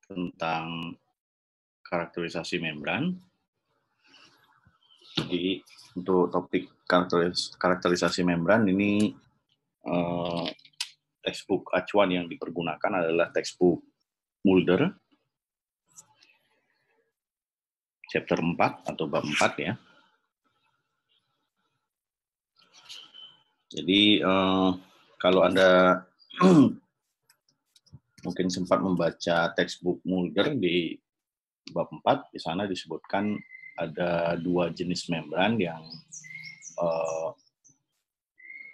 tentang karakterisasi membran. Jadi untuk topik karakterisasi membran ini textbook acuan yang dipergunakan adalah textbook Mulder, chapter 4 atau bab 4 ya. Jadi kalau Anda mungkin sempat membaca textbook Mulder di bab 4, di sana disebutkan ada dua jenis membran yang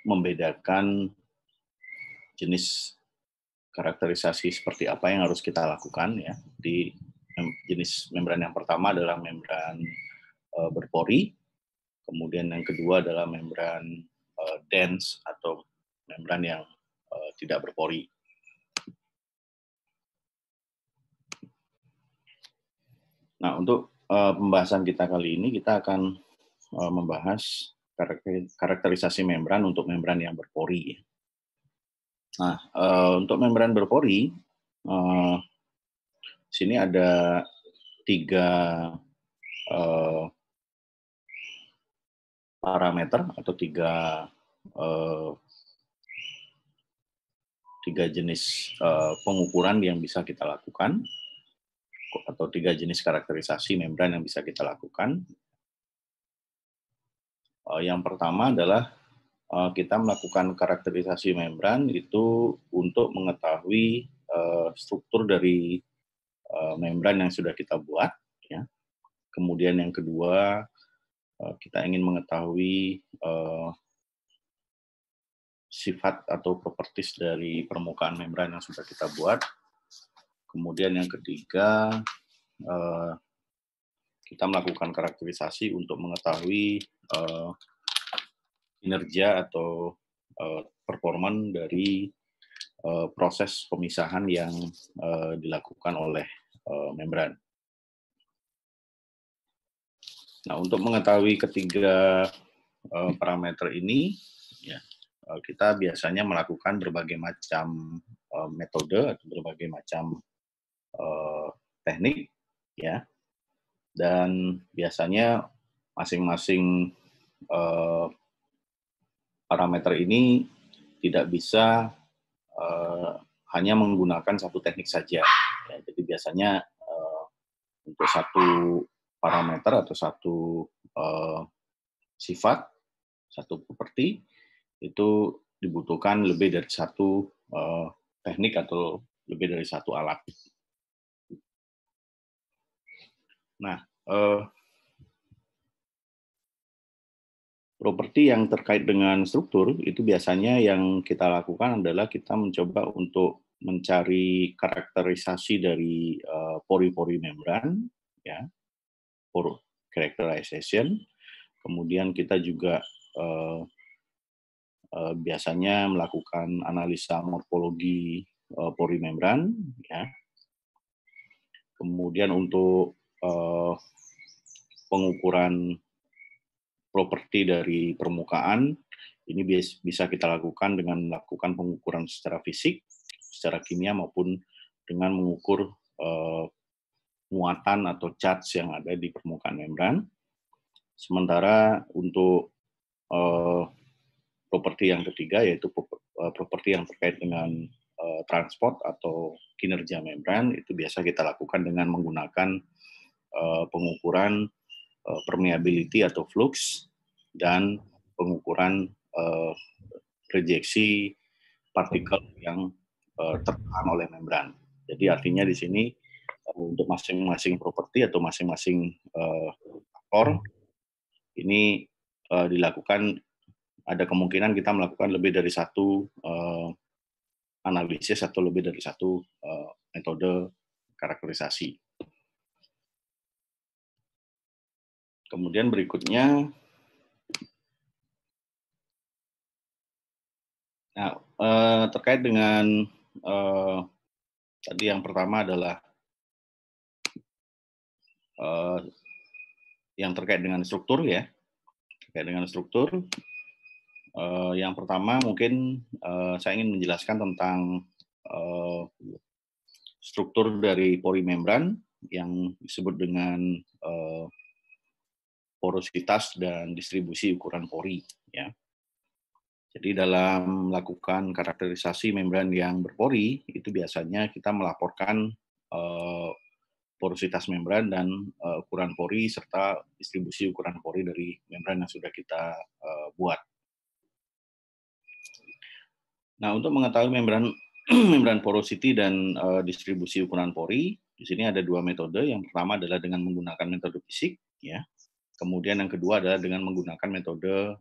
membedakan jenis karakterisasi seperti apa yang harus kita lakukan ya. Di jenis membran yang pertama adalah membran berpori, kemudian yang kedua adalah membran dense atau membran yang tidak berpori. Nah, untuk pembahasan kita kali ini kita akan membahas karakterisasi membran untuk membran yang berpori. Nah, untuk membran berpori, sini ada tiga parameter atau tiga jenis pengukuran yang bisa kita lakukan, atau tiga jenis karakterisasi membran yang bisa kita lakukan. Yang pertama adalah kita melakukan karakterisasi membran itu untuk mengetahui struktur dari membran yang sudah kita buat. Ya. Kemudian yang kedua, kita ingin mengetahui sifat atau properties dari permukaan membran yang sudah kita buat. Kemudian yang ketiga, kita melakukan karakterisasi untuk mengetahui kinerja atau performan dari proses pemisahan yang dilakukan oleh membran. Nah, untuk mengetahui ketiga parameter ini, ya, kita biasanya melakukan berbagai macam metode atau berbagai macam teknik, ya. Dan biasanya masing-masing parameter ini tidak bisa hanya menggunakan satu teknik saja. Ya, jadi biasanya untuk satu parameter atau satu sifat, satu properti, itu dibutuhkan lebih dari satu teknik atau lebih dari satu alat. Nah, properti yang terkait dengan struktur itu biasanya yang kita lakukan adalah kita mencoba untuk mencari karakterisasi dari pori-pori membran, ya, pore characterization. Kemudian kita juga biasanya melakukan analisa morfologi pori membran, ya. Kemudian untuk pengukuran properti dari permukaan, ini bisa kita lakukan dengan melakukan pengukuran secara fisik, secara kimia, maupun dengan mengukur muatan atau charge yang ada di permukaan membran. Sementara untuk properti yang ketiga, yaitu properti yang terkait dengan transport atau kinerja membran, itu biasa kita lakukan dengan menggunakan pengukuran permeability atau flux dan pengukuran rejeksi partikel yang tertahan oleh membran. Jadi artinya di sini untuk masing-masing properti atau masing-masing faktor ini dilakukan, ada kemungkinan kita melakukan lebih dari satu analisis atau lebih dari satu metode karakterisasi. Kemudian berikutnya, nah, terkait dengan tadi yang pertama adalah yang terkait dengan struktur, ya. Terkait dengan struktur, yang pertama mungkin saya ingin menjelaskan tentang struktur dari pori membran yang disebut dengan porositas dan distribusi ukuran pori, ya. Jadi dalam melakukan karakterisasi membran yang berpori, itu biasanya kita melaporkan porositas membran dan ukuran pori serta distribusi ukuran pori dari membran yang sudah kita buat. Nah, untuk mengetahui membran membran porosity dan distribusi ukuran pori, di sini ada dua metode. Yang pertama adalah dengan menggunakan metode fisik, ya. Kemudian yang kedua adalah dengan menggunakan metode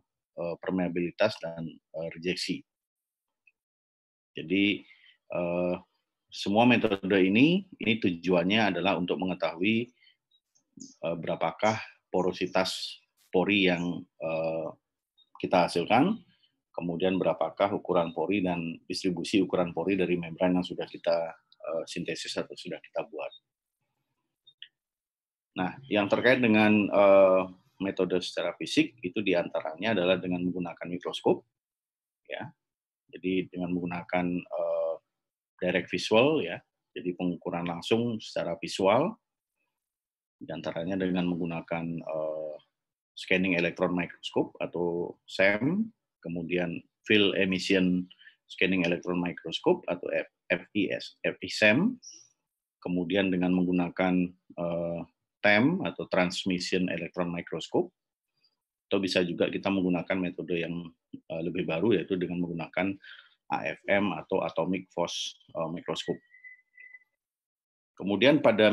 permeabilitas dan rejeksi. Jadi semua metode ini tujuannya adalah untuk mengetahui berapakah porositas pori yang kita hasilkan, kemudian berapakah ukuran pori dan distribusi ukuran pori dari membran yang sudah kita sintesis atau sudah kita buat. Nah, yang terkait dengan metode secara fisik itu diantaranya adalah dengan menggunakan mikroskop, ya. Jadi dengan menggunakan direct visual, ya. Jadi pengukuran langsung secara visual, diantaranya dengan menggunakan scanning electron microscope atau SEM, kemudian field emission scanning electron microscope atau FESM, kemudian dengan menggunakan TEM atau transmission electron microscope, atau bisa juga kita menggunakan metode yang lebih baru yaitu dengan menggunakan AFM atau atomic force microscope. Kemudian pada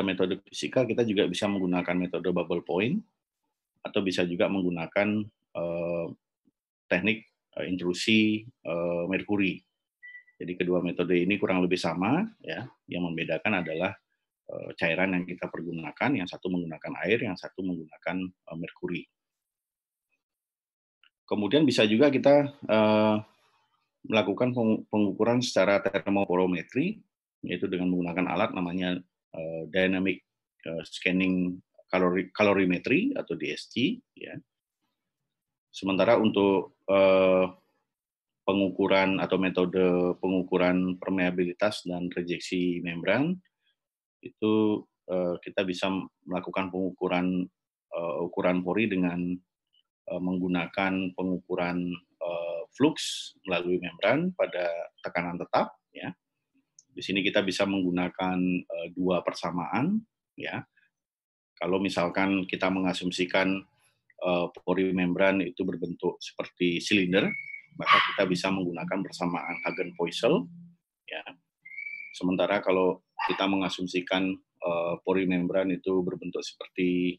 metode fisika kita juga bisa menggunakan metode bubble point atau bisa juga menggunakan teknik intrusi merkuri. Jadi kedua metode ini kurang lebih sama, ya. Yang membedakan adalah cairan yang kita pergunakan, yang satu menggunakan air, yang satu menggunakan merkuri. Kemudian bisa juga kita melakukan pengukuran secara termopolometri, yaitu dengan menggunakan alat namanya dynamic scanning calorimetry atau DSC, ya. Sementara untuk pengukuran atau metode pengukuran permeabilitas dan rejeksi membran itu kita bisa melakukan pengukuran ukuran pori dengan menggunakan pengukuran flux melalui membran pada tekanan tetap, ya. Di sini kita bisa menggunakan dua persamaan, ya. Kalau misalkan kita mengasumsikan pori membran itu berbentuk seperti silinder, maka kita bisa menggunakan persamaan Hagen-Poiseuille, ya. Sementara kalau kita mengasumsikan pori membran itu berbentuk seperti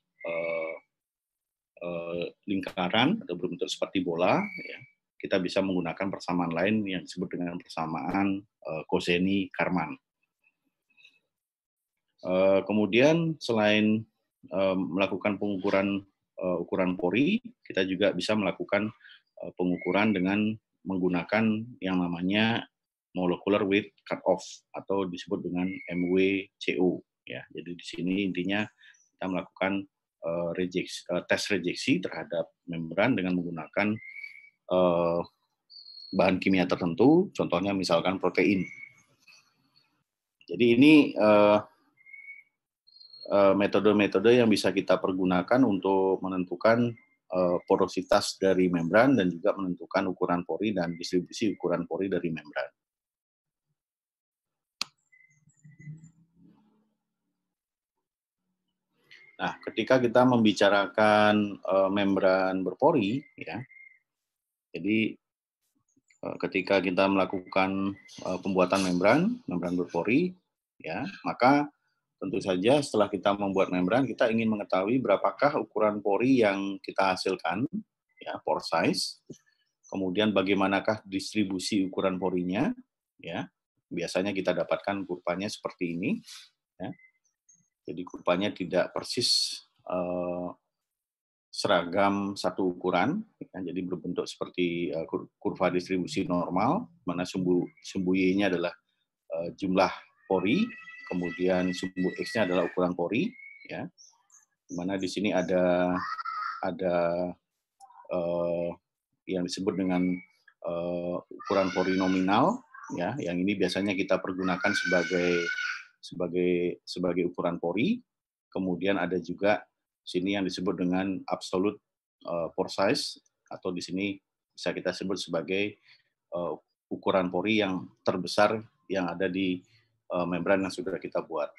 lingkaran atau berbentuk seperti bola, ya, kita bisa menggunakan persamaan lain yang disebut dengan persamaan Kozeny-Karman. Kemudian selain melakukan pengukuran ukuran pori, kita juga bisa melakukan pengukuran dengan menggunakan yang namanya molecular weight cutoff atau disebut dengan MWCO, ya. Jadi di sini intinya kita melakukan tes rejeksi terhadap membran dengan menggunakan bahan kimia tertentu, contohnya misalkan protein. Jadi ini metode-metode yang bisa kita pergunakan untuk menentukan porositas dari membran dan juga menentukan ukuran pori dan distribusi ukuran pori dari membran. Nah, ketika kita membicarakan membran berpori, ya, jadi ketika kita melakukan pembuatan membran berpori, ya, maka tentu saja setelah kita membuat membran, kita ingin mengetahui berapakah ukuran pori yang kita hasilkan, ya, pore size, kemudian bagaimanakah distribusi ukuran porinya, ya. Biasanya kita dapatkan kurvanya seperti ini, ya. Jadi kurvanya tidak persis seragam satu ukuran, ya, jadi berbentuk seperti kurva distribusi normal, mana sumbu Y-nya adalah jumlah pori, kemudian sumbu X-nya adalah ukuran pori, ya. Dimana di sini ada yang disebut dengan ukuran pori nominal, ya, yang ini biasanya kita pergunakan sebagai sebagai ukuran pori. Kemudian ada juga sini yang disebut dengan absolute pore size, atau di sini bisa kita sebut sebagai ukuran pori yang terbesar yang ada di membran yang sudah kita buat.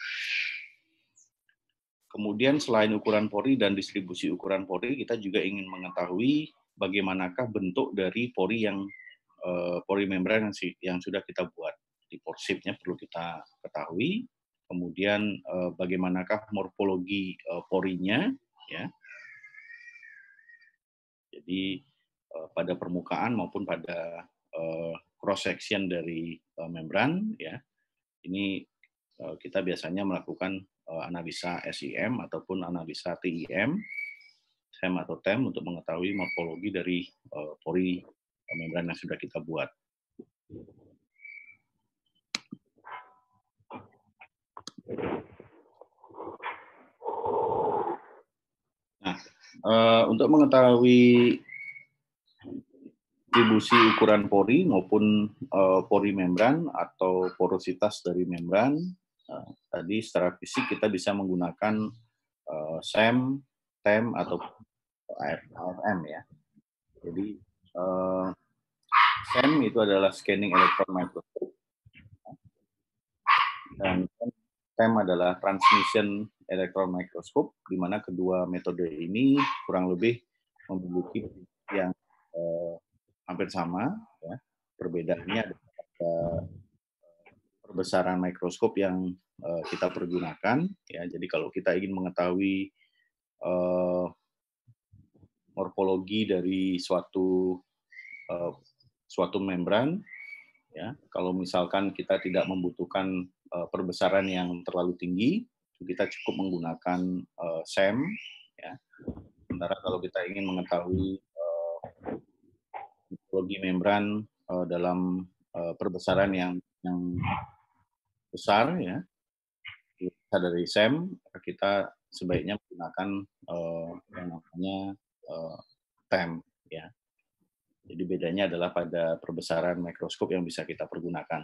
Kemudian selain ukuran pori dan distribusi ukuran pori, kita juga ingin mengetahui bagaimanakah bentuk dari pori membran yang sudah kita buat. Di pore shape-nya perlu kita ketahui. Kemudian bagaimanakah morfologi porinya, ya. Jadi pada permukaan maupun pada cross section dari membran, ya. Ini kita biasanya melakukan analisa SEM ataupun analisa TEM, SEM atau TEM, untuk mengetahui morfologi dari pori membran yang sudah kita buat. Nah, untuk mengetahui distribusi ukuran pori maupun pori membran atau porositas dari membran, tadi secara fisik kita bisa menggunakan SEM, TEM, atau AFM, ya. Jadi SEM itu adalah scanning electron microscope, dan TEM adalah transmission electron microscope, di mana kedua metode ini kurang lebih memiliki yang hampir sama, ya. Perbedaannya adalah perbesaran mikroskop yang kita pergunakan, ya. Jadi kalau kita ingin mengetahui morfologi dari suatu membran, ya, kalau misalkan kita tidak membutuhkan perbesaran yang terlalu tinggi, kita cukup menggunakan SEM, ya. Sementara kalau kita ingin mengetahui morfologi membran dalam perbesaran yang besar, ya, dari SEM, kita sebaiknya menggunakan yang namanya TEM, ya. Jadi bedanya adalah pada perbesaran mikroskop yang bisa kita pergunakan.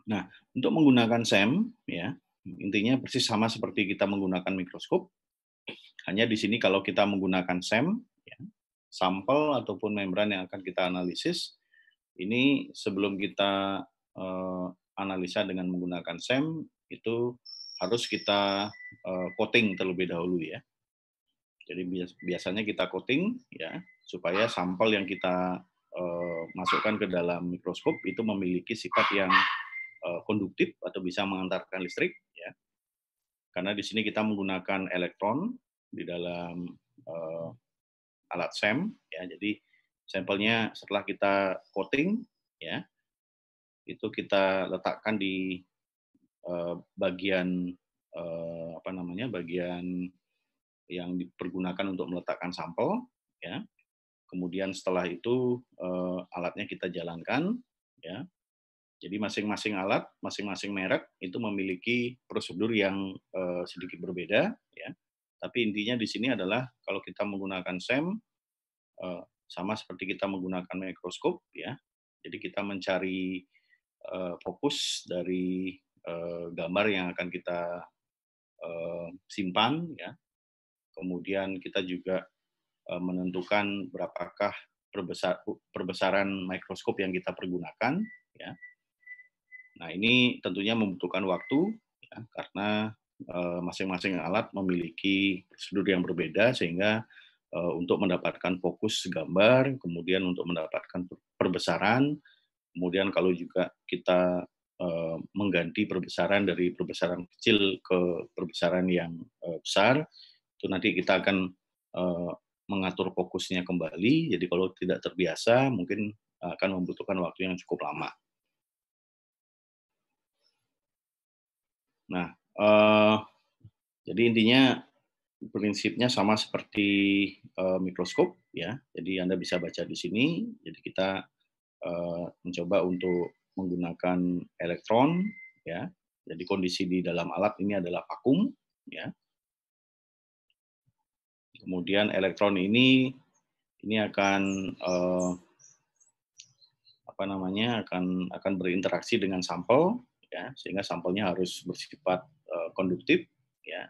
Nah, untuk menggunakan SEM, ya, intinya persis sama seperti kita menggunakan mikroskop. Hanya di sini kalau kita menggunakan SEM, ya, sampel ataupun membran yang akan kita analisis, ini sebelum kita analisa dengan menggunakan SEM, itu harus kita coating terlebih dahulu, ya. Jadi biasanya kita coating, ya, supaya sampel yang kita masukkan ke dalam mikroskop itu memiliki sifat yang konduktif atau bisa mengantarkan listrik, ya. Karena di sini kita menggunakan elektron di dalam alat SEM, ya. Jadi sampelnya setelah kita coating, ya, itu kita letakkan di bagian bagian yang dipergunakan untuk meletakkan sampel, ya. Kemudian setelah itu alatnya kita jalankan, ya. Jadi masing-masing alat, masing-masing merek itu memiliki prosedur yang sedikit berbeda, ya. Tapi intinya di sini adalah kalau kita menggunakan SEM sama seperti kita menggunakan mikroskop, ya. Jadi kita mencari fokus dari gambar yang akan kita simpan, ya. Kemudian kita juga menentukan berapakah perbesaran mikroskop yang kita pergunakan, ya. Nah, ini tentunya membutuhkan waktu, ya, karena masing-masing alat memiliki prosedur yang berbeda, sehingga untuk mendapatkan fokus gambar, kemudian untuk mendapatkan perbesaran, kemudian kalau juga kita mengganti perbesaran dari perbesaran kecil ke perbesaran yang besar, itu nanti kita akan mengatur fokusnya kembali. Jadi kalau tidak terbiasa, mungkin akan membutuhkan waktu yang cukup lama. Nah, jadi intinya prinsipnya sama seperti mikroskop, ya. Jadi Anda bisa baca di sini. Jadi kita mencoba untuk menggunakan elektron, ya. Jadi kondisi di dalam alat ini adalah vakum, ya. Kemudian elektron ini akan akan berinteraksi dengan sampel, ya, sehingga sampelnya harus bersifat konduktif, ya.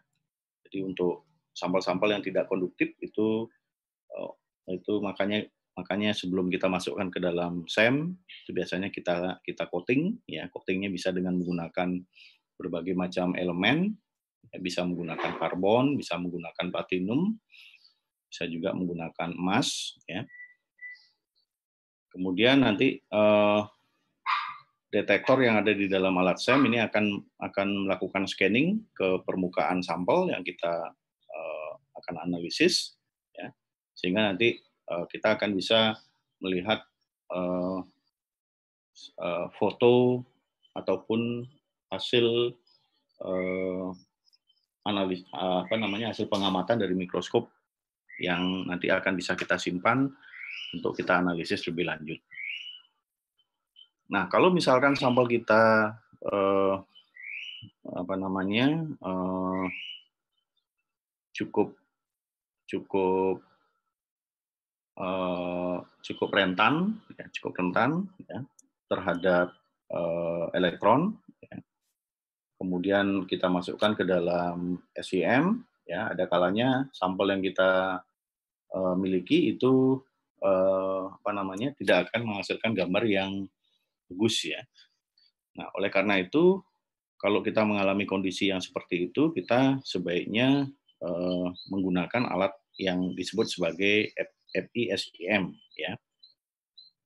Jadi untuk sampel-sampel yang tidak konduktif itu makanya sebelum kita masukkan ke dalam SEM itu biasanya kita coating, ya. Coatingnya bisa dengan menggunakan berbagai macam elemen, ya, bisa menggunakan karbon, bisa menggunakan platinum, bisa juga menggunakan emas, ya. Kemudian nanti detektor yang ada di dalam alat SEM ini akan melakukan scanning ke permukaan sampel yang kita akan analisis, ya, sehingga nanti kita akan bisa melihat foto ataupun hasil hasil pengamatan dari mikroskop yang nanti akan bisa kita simpan untuk kita analisis lebih lanjut. Nah, kalau misalkan sampel kita cukup rentan, ya, terhadap elektron, ya. Kemudian kita masukkan ke dalam SEM, ya, ada kalanya sampel yang kita miliki itu tidak akan menghasilkan gambar yang bagus, ya. Nah, oleh karena itu, kalau kita mengalami kondisi yang seperti itu, kita sebaiknya menggunakan alat yang disebut sebagai FESEM, ya.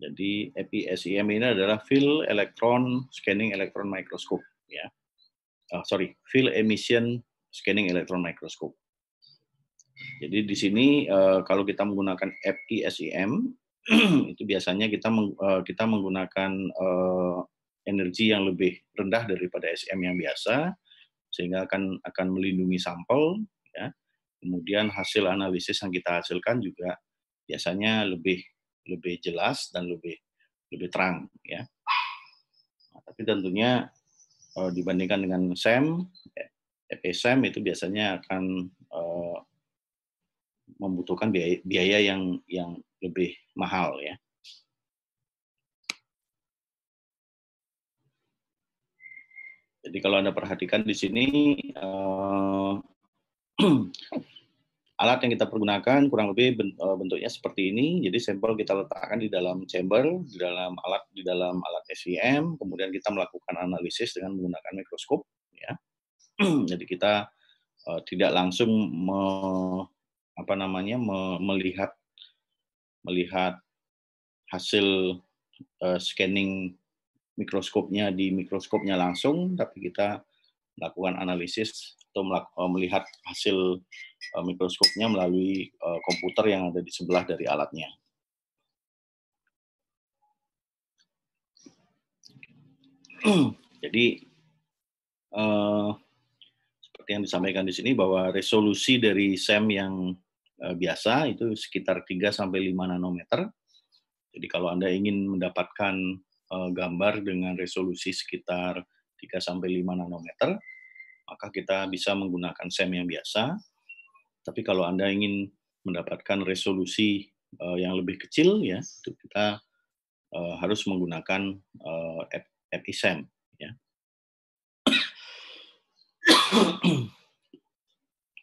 Jadi FESEM ini adalah Field Electron Scanning Electron Microscope, ya. Field Emission Scanning Electron Microscope. Jadi di sini kalau kita menggunakan FESEM itu biasanya kita menggunakan energi yang lebih rendah daripada SEM yang biasa, sehingga akan melindungi sampel, ya. Kemudian hasil analisis yang kita hasilkan juga biasanya lebih jelas dan lebih terang, ya. Nah, tapi tentunya dibandingkan dengan SEM, FESEM itu biasanya akan membutuhkan biaya yang lebih mahal, ya. Jadi kalau Anda perhatikan di sini alat yang kita pergunakan kurang lebih bentuknya seperti ini. Jadi sampel kita letakkan di dalam chamber, di dalam alat SEM, kemudian kita melakukan analisis dengan menggunakan mikroskop, ya. Jadi kita tidak langsung melihat hasil scanning mikroskopnya di mikroskopnya langsung, tapi kita melakukan analisis atau melihat hasil mikroskopnya melalui komputer yang ada di sebelah dari alatnya. Jadi seperti yang disampaikan di sini bahwa resolusi dari SEM yang biasa itu sekitar 3-5 nanometer. Jadi kalau Anda ingin mendapatkan gambar dengan resolusi sekitar 3-5 nanometer, maka kita bisa menggunakan SEM yang biasa. Tapi kalau Anda ingin mendapatkan resolusi yang lebih kecil, ya, itu kita harus menggunakan FESEM, ya.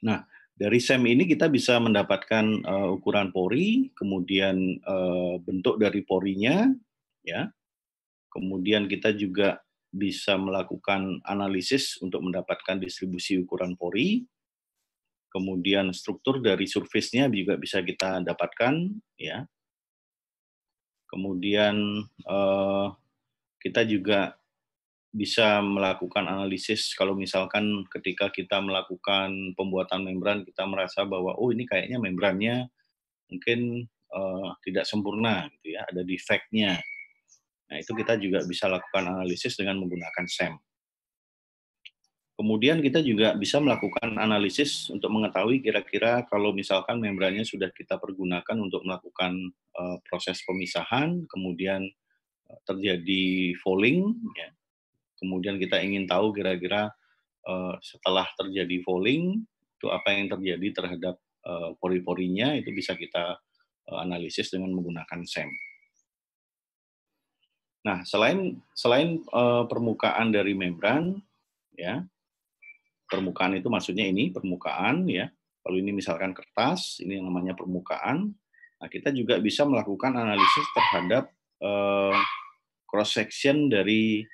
Nah, dari SEM ini kita bisa mendapatkan ukuran pori, kemudian bentuk dari porinya, ya. Kemudian kita juga bisa melakukan analisis untuk mendapatkan distribusi ukuran pori. Kemudian struktur dari surface-nya juga bisa kita dapatkan, ya. Kemudian kita juga bisa melakukan analisis kalau misalkan ketika kita melakukan pembuatan membran kita merasa bahwa ini kayaknya membrannya mungkin tidak sempurna, gitu ya, ada defect-nya. Nah, itu kita juga bisa lakukan analisis dengan menggunakan SEM. Kemudian kita juga bisa melakukan analisis untuk mengetahui kira-kira kalau misalkan membrannya sudah kita pergunakan untuk melakukan proses pemisahan, kemudian terjadi falling, ya. Kemudian kita ingin tahu kira-kira setelah terjadi falling itu apa yang terjadi terhadap pori-porinya, itu bisa kita analisis dengan menggunakan SEM. Nah, selain permukaan dari membran, ya, permukaan itu maksudnya ini permukaan, ya. Kalau ini misalkan kertas, ini yang namanya permukaan. Nah, kita juga bisa melakukan analisis terhadap cross section dari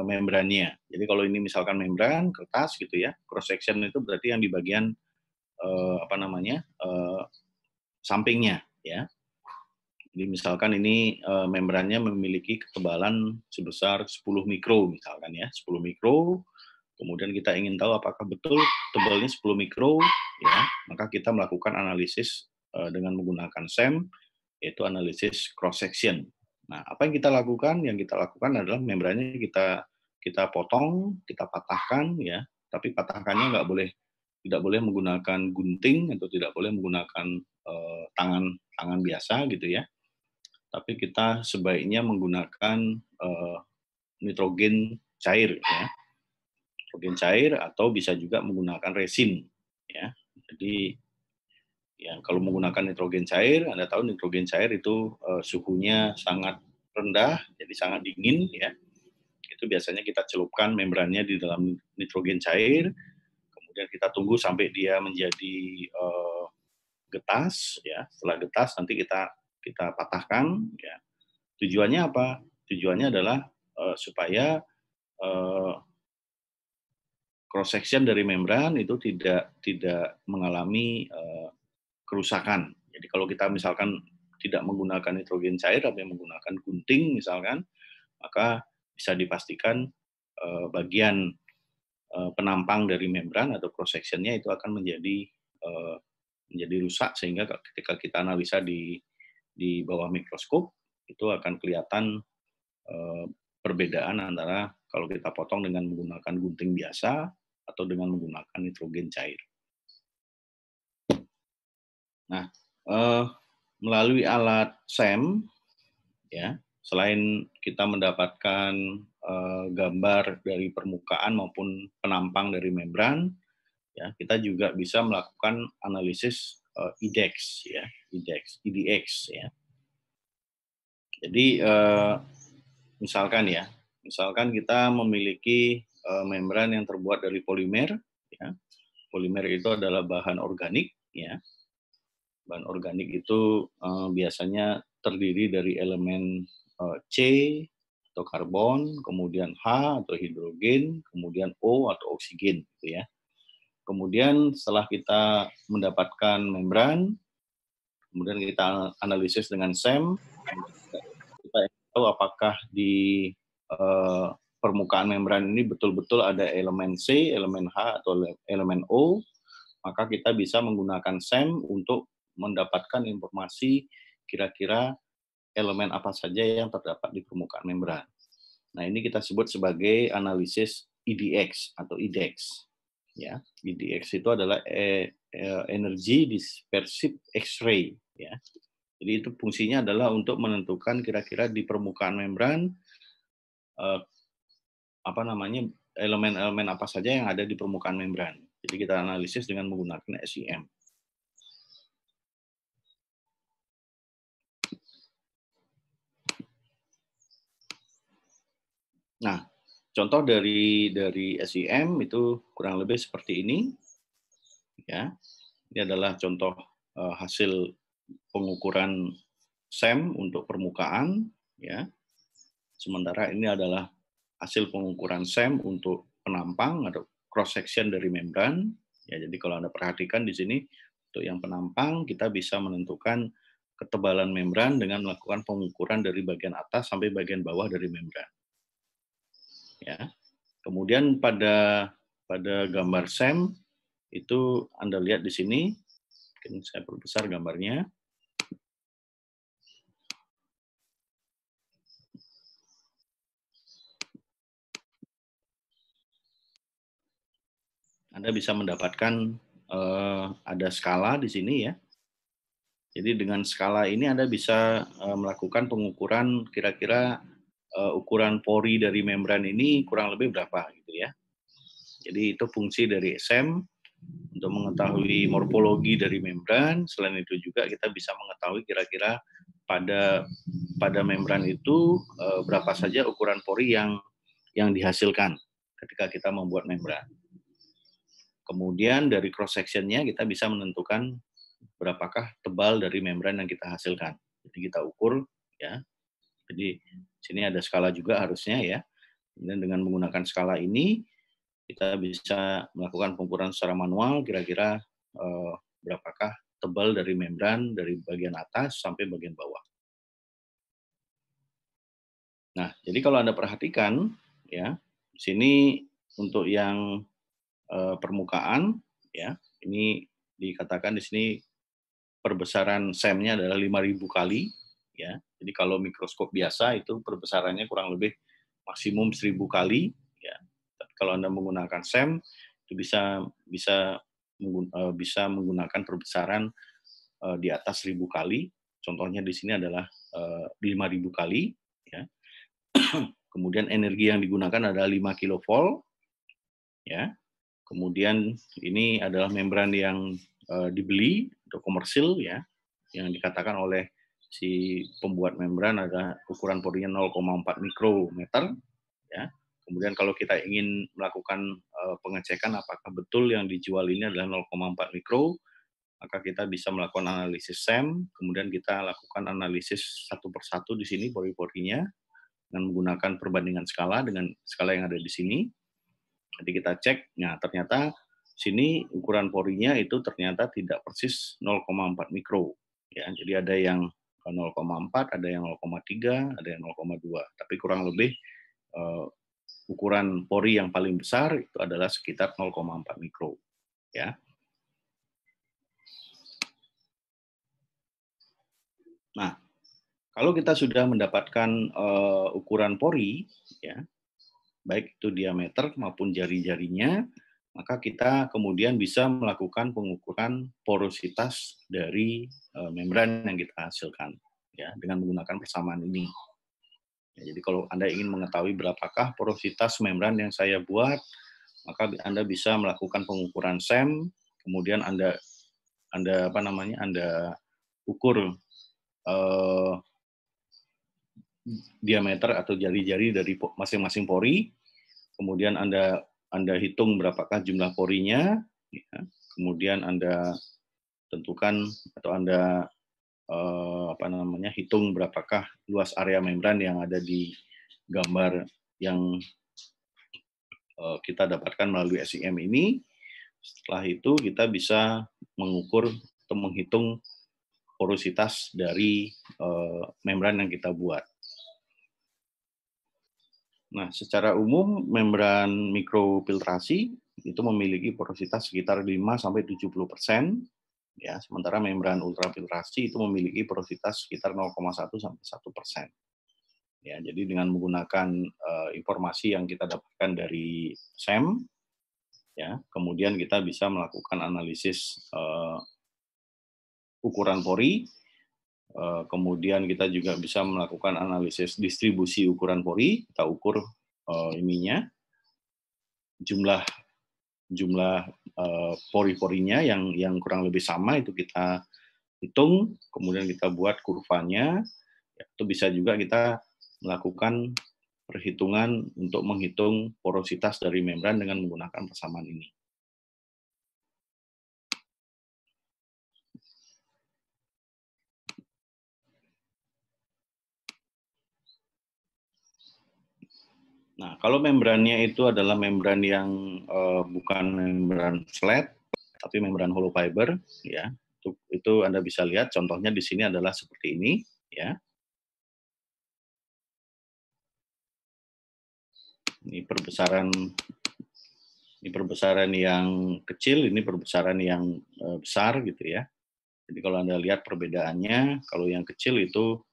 membrannya. Jadi kalau ini misalkan membran kertas gitu ya, cross section itu berarti yang di bagian sampingnya, ya. Jadi misalkan ini membrannya memiliki ketebalan sebesar 10 mikro misalkan ya, 10 mikro. Kemudian kita ingin tahu apakah betul tebalnya 10 mikro, ya, maka kita melakukan analisis dengan menggunakan SEM, yaitu analisis cross section. Nah, apa yang kita lakukan? Yang kita lakukan adalah membrannya kita potong, kita patahkan, ya, tapi patahkannya tidak boleh menggunakan gunting atau tidak boleh menggunakan tangan biasa gitu ya. Tapi kita sebaiknya menggunakan nitrogen cair, ya, nitrogen cair atau bisa juga menggunakan resin, ya. Jadi ya kalau menggunakan nitrogen cair, Anda tahu nitrogen cair itu suhunya sangat rendah, jadi sangat dingin, ya. Itu biasanya kita celupkan membrannya di dalam nitrogen cair, kemudian kita tunggu sampai dia menjadi getas, ya. Setelah getas nanti kita patahkan, ya. Tujuannya apa? Tujuannya adalah supaya cross section dari membran itu tidak mengalami kerusakan. Jadi kalau kita misalkan tidak menggunakan nitrogen cair tapi menggunakan gunting misalkan, maka bisa dipastikan bagian penampang dari membran atau cross section-nya itu akan menjadi rusak, sehingga ketika kita analisa di bawah mikroskop itu akan kelihatan perbedaan antara kalau kita potong dengan menggunakan gunting biasa atau dengan menggunakan nitrogen cair. Nah, melalui alat SEM, ya, selain kita mendapatkan gambar dari permukaan maupun penampang dari membran, ya, kita juga bisa melakukan analisis IDEX, ya, IDX, ya. Jadi misalkan kita memiliki membran yang terbuat dari polimer, ya. Polimer itu adalah bahan organik, ya. Bahan organik itu biasanya terdiri dari elemen C atau karbon, kemudian H atau hidrogen, kemudian O atau oksigen, gitu ya. Kemudian setelah kita mendapatkan membran, kemudian kita analisis dengan SEM, kita tahu apakah di permukaan membran ini betul-betul ada elemen C, elemen H, atau elemen O, maka kita bisa menggunakan SEM untuk mendapatkan informasi kira-kira elemen apa saja yang terdapat di permukaan membran. Nah, ini kita sebut sebagai analisis EDX atau IDEX. Ya, EDX itu adalah energy dispersive X-ray. Ya, jadi itu fungsinya adalah untuk menentukan kira-kira di permukaan membran elemen-elemen apa saja yang ada di permukaan membran. Jadi kita analisis dengan menggunakan SEM. Nah, contoh dari SEM itu kurang lebih seperti ini. Ya, ini adalah contoh hasil pengukuran SEM untuk permukaan. Ya, sementara ini adalah hasil pengukuran SEM untuk penampang atau cross section dari membran. Ya, jadi kalau Anda perhatikan di sini untuk yang penampang kita bisa menentukan ketebalan membran dengan melakukan pengukuran dari bagian atas sampai bagian bawah dari membran. Ya. Kemudian pada gambar SEM itu Anda lihat di sini, mungkin saya perbesar gambarnya. Anda bisa mendapatkan ada skala di sini ya. Jadi dengan skala ini Anda bisa melakukan pengukuran kira-kira ukuran pori dari membran ini kurang lebih berapa gitu ya. Jadi itu fungsi dari SEM untuk mengetahui morfologi dari membran. Selain itu juga kita bisa mengetahui kira-kira pada pada membran itu berapa saja ukuran pori yang dihasilkan ketika kita membuat membran. Kemudian dari cross sectionnya kita bisa menentukan berapakah tebal dari membran yang kita hasilkan. Jadi kita ukur ya. Jadi sini ada skala juga harusnya ya. Kemudian dengan menggunakan skala ini kita bisa melakukan pengukuran secara manual kira-kira berapakah tebal dari membran dari bagian atas sampai bagian bawah. Nah, jadi kalau Anda perhatikan ya, di sini untuk yang permukaan ya, ini dikatakan di sini perbesaran SEM-nya adalah 5.000 kali ya. Jadi kalau mikroskop biasa itu perbesarannya kurang lebih maksimum 1.000 kali ya. Tapi kalau Anda menggunakan SEM itu bisa menggunakan perbesaran di atas 1.000 kali. Contohnya di sini adalah 5.000 kali ya. Kemudian energi yang digunakan adalah 5 kilovolt ya. Kemudian ini adalah membran yang dibeli untuk komersil ya, yang dikatakan oleh si pembuat membran adalah ukuran porinya 0,4 mikrometer ya. Kemudian kalau kita ingin melakukan pengecekan apakah betul yang dijual ini adalah 0,4 mikro, maka kita bisa melakukan analisis SEM, kemudian kita lakukan analisis satu persatu di sini pori-porinya dengan menggunakan perbandingan skala dengan skala yang ada di sini. Nanti kita cek, nah ternyata sini ukuran porinya itu ternyata tidak persis 0,4 mikro. Ya, jadi ada yang 0,4, ada yang 0,3, ada yang 0,2. Tapi kurang lebih ukuran pori yang paling besar itu adalah sekitar 0,4 mikro. Ya. Nah, kalau kita sudah mendapatkan ukuran pori, ya, baik itu diameter maupun jari-jarinya, maka kita kemudian bisa melakukan pengukuran porositas dari membran yang kita hasilkan ya dengan menggunakan persamaan ini. Ya, jadi kalau Anda ingin mengetahui berapakah porositas membran yang saya buat, maka Anda bisa melakukan pengukuran SEM, kemudian Anda ukur diameter atau jari-jari dari masing-masing pori, kemudian Anda hitung berapakah jumlah porinya, ya. Kemudian Anda tentukan atau Anda hitung berapakah luas area membran yang ada di gambar yang kita dapatkan melalui SEM ini. Setelah itu kita bisa mengukur atau menghitung porositas dari membran yang kita buat. Nah, secara umum membran mikrofiltrasi itu memiliki porositas sekitar 5-70%, ya, sementara membran ultrafiltrasi itu memiliki porositas sekitar 0,1-1%. Ya, jadi dengan menggunakan informasi yang kita dapatkan dari SEM, ya, kemudian kita bisa melakukan analisis ukuran pori. Kemudian kita juga bisa melakukan analisis distribusi ukuran pori, kita ukur jumlah pori-porinya yang kurang lebih sama itu kita hitung, kemudian kita buat kurvanya. Itu bisa juga kita melakukan perhitungan untuk menghitung porositas dari membran dengan menggunakan persamaan ini. Nah, kalau membrannya itu adalah membran yang bukan membran flat, tapi membran hollow fiber, ya, itu Anda bisa lihat contohnya di sini adalah seperti ini, ya. Ini perbesaran yang kecil, ini perbesaran yang besar gitu ya. Jadi kalau Anda lihat perbedaannya, kalau yang kecil itu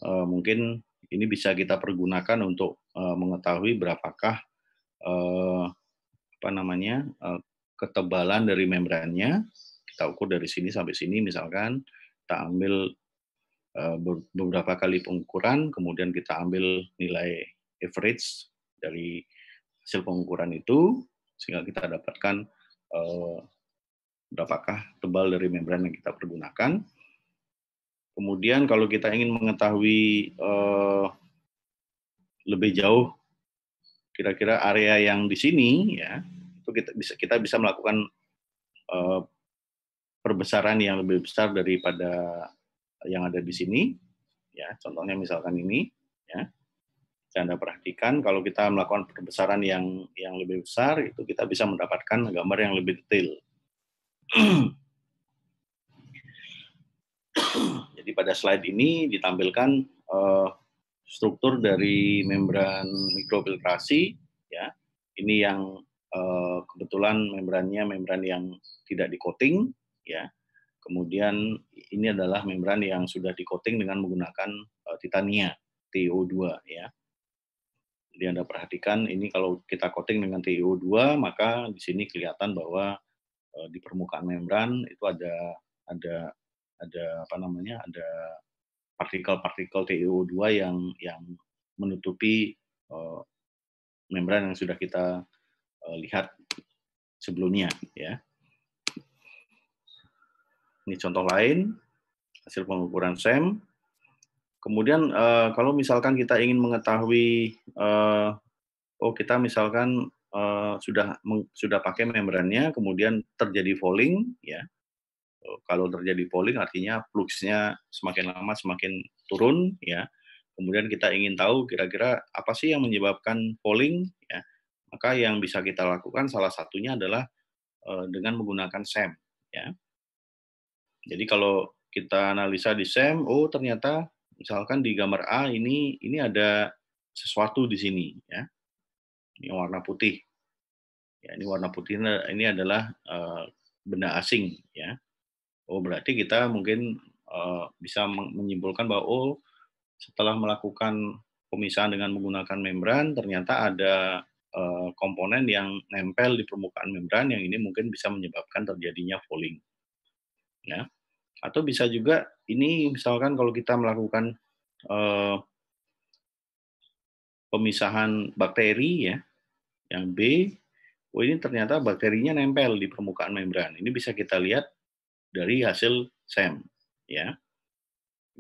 mungkin ini bisa kita pergunakan untuk mengetahui berapakah ketebalan dari membrannya. Kita ukur dari sini sampai sini misalkan, kita ambil beberapa kali pengukuran, kemudian kita ambil nilai average dari hasil pengukuran itu, sehingga kita dapatkan berapakah tebal dari membran yang kita pergunakan. Kemudian kalau kita ingin mengetahui lebih jauh kira-kira area yang di sini, ya, itu kita bisa melakukan perbesaran yang lebih besar daripada yang ada di sini, ya. Contohnya misalkan ini, ya. Anda perhatikan kalau kita melakukan perbesaran yang lebih besar, itu kita bisa mendapatkan gambar yang lebih detail. Jadi pada slide ini ditampilkan struktur dari membran mikrofiltrasi, ya. Ini yang kebetulan membran yang tidak di-coating, ya. Kemudian ini adalah membran yang sudah di-coating dengan menggunakan titania TiO2, ya. Jadi Anda perhatikan ini kalau kita coating dengan TiO2, maka di sini kelihatan bahwa di permukaan membran itu ada apa namanya, ada partikel-partikel TiO2 yang menutupi membran yang sudah kita lihat sebelumnya, ya. Ini contoh lain hasil pengukuran SEM. Kemudian kalau misalkan kita ingin mengetahui kita misalkan sudah pakai membrannya, kemudian terjadi falling, ya. Kalau terjadi falling artinya fluxnya semakin lama semakin turun, ya. Kemudian kita ingin tahu kira-kira apa sih yang menyebabkan falling, ya. Maka yang bisa kita lakukan salah satunya adalah dengan menggunakan SEM, ya. Jadi kalau kita analisa di SEM, ternyata misalkan di gambar A ini ada sesuatu di sini, ya. Ini warna putih. Ya, ini warna putih ini adalah benda asing, ya. Berarti kita mungkin bisa menyimpulkan bahwa setelah melakukan pemisahan dengan menggunakan membran, ternyata ada komponen yang nempel di permukaan membran yang ini mungkin bisa menyebabkan terjadinya falling, ya. Atau bisa juga ini misalkan kalau kita melakukan pemisahan bakteri, ya, yang B, ini ternyata bakterinya nempel di permukaan membran. Ini bisa kita lihat dari hasil SEM, ya.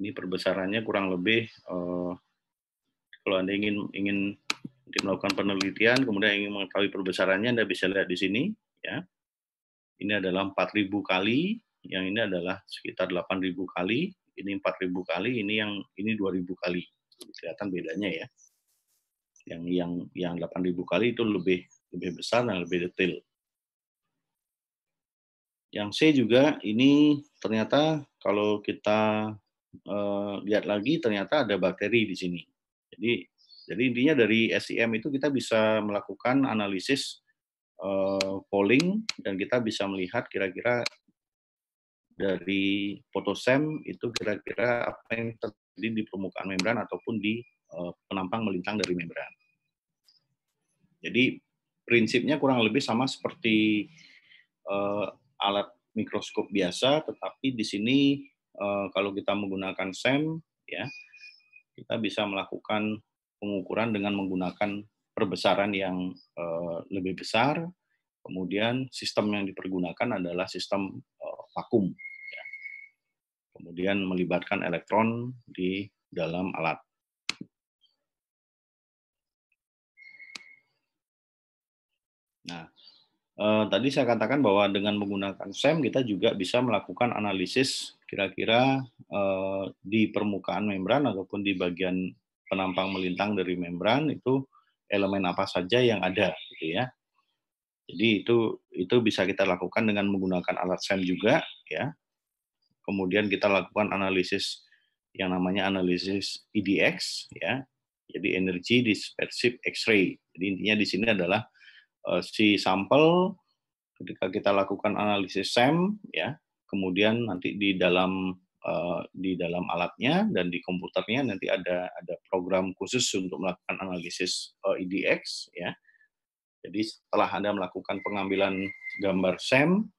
Ini perbesarannya kurang lebih kalau Anda ingin melakukan penelitian, kemudian ingin mengetahui perbesarannya, Anda bisa lihat di sini, ya. Ini adalah 4.000 kali, yang ini adalah sekitar 8.000 kali, ini 4.000 kali, ini 2.000 kali. Kelihatan bedanya, ya. Yang 8.000 kali itu lebih besar dan lebih detail. Yang C juga ini ternyata kalau kita lihat lagi ternyata ada bakteri di sini. Jadi intinya dari SEM itu kita bisa melakukan analisis polling dan kita bisa melihat kira-kira dari foto SEM itu kira-kira apa yang terjadi di permukaan membran ataupun di penampang melintang dari membran. Jadi prinsipnya kurang lebih sama seperti alat mikroskop biasa, tetapi di sini kalau kita menggunakan SEM, ya, kita bisa melakukan pengukuran dengan menggunakan perbesaran yang lebih besar. Kemudian sistem yang dipergunakan adalah sistem vakum, ya. Kemudian melibatkan elektron di dalam alat. Nah, tadi saya katakan bahwa dengan menggunakan SEM kita juga bisa melakukan analisis kira-kira di permukaan membran ataupun di bagian penampang melintang dari membran itu elemen apa saja yang ada, gitu ya. Jadi itu bisa kita lakukan dengan menggunakan alat SEM juga, ya. Kemudian kita lakukan analisis yang namanya analisis EDX, ya. Jadi Energy Dispersive X-ray. Jadi intinya di sini adalah si sampel ketika kita lakukan analisis SEM, ya, kemudian nanti di dalam alatnya dan di komputernya nanti ada program khusus untuk melakukan analisis EDX, ya. Jadi setelah Anda melakukan pengambilan gambar SEM,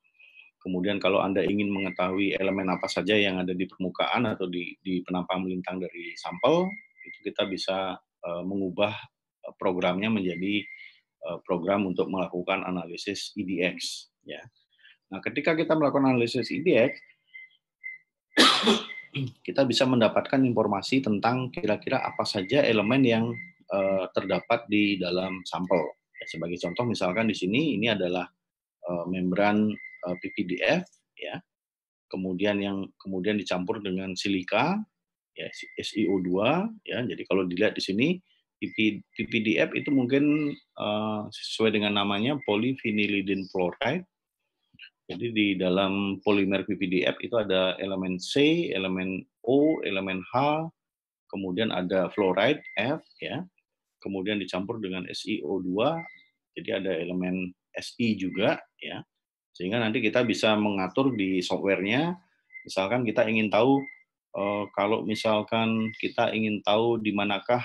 kemudian kalau Anda ingin mengetahui elemen apa saja yang ada di permukaan atau di penampang melintang dari sampel, itu kita bisa mengubah programnya menjadi program untuk melakukan analisis EDX, ya. Nah, ketika kita melakukan analisis EDX, kita bisa mendapatkan informasi tentang kira-kira apa saja elemen yang terdapat di dalam sampel. Ya, sebagai contoh, misalkan di sini ini adalah membran PPDF, ya, kemudian dicampur dengan silika, ya, SiO2, ya. Jadi kalau dilihat di sini PPDF itu mungkin sesuai dengan namanya polyphenylidene fluoride. Jadi di dalam polimer PPDF itu ada elemen C, elemen O, elemen H, kemudian ada fluoride F, ya. Kemudian dicampur dengan SiO2, jadi ada elemen Si juga, ya. Sehingga nanti kita bisa mengatur di software-nya, misalkan kita ingin tahu kalau misalkan kita ingin tahu di manakah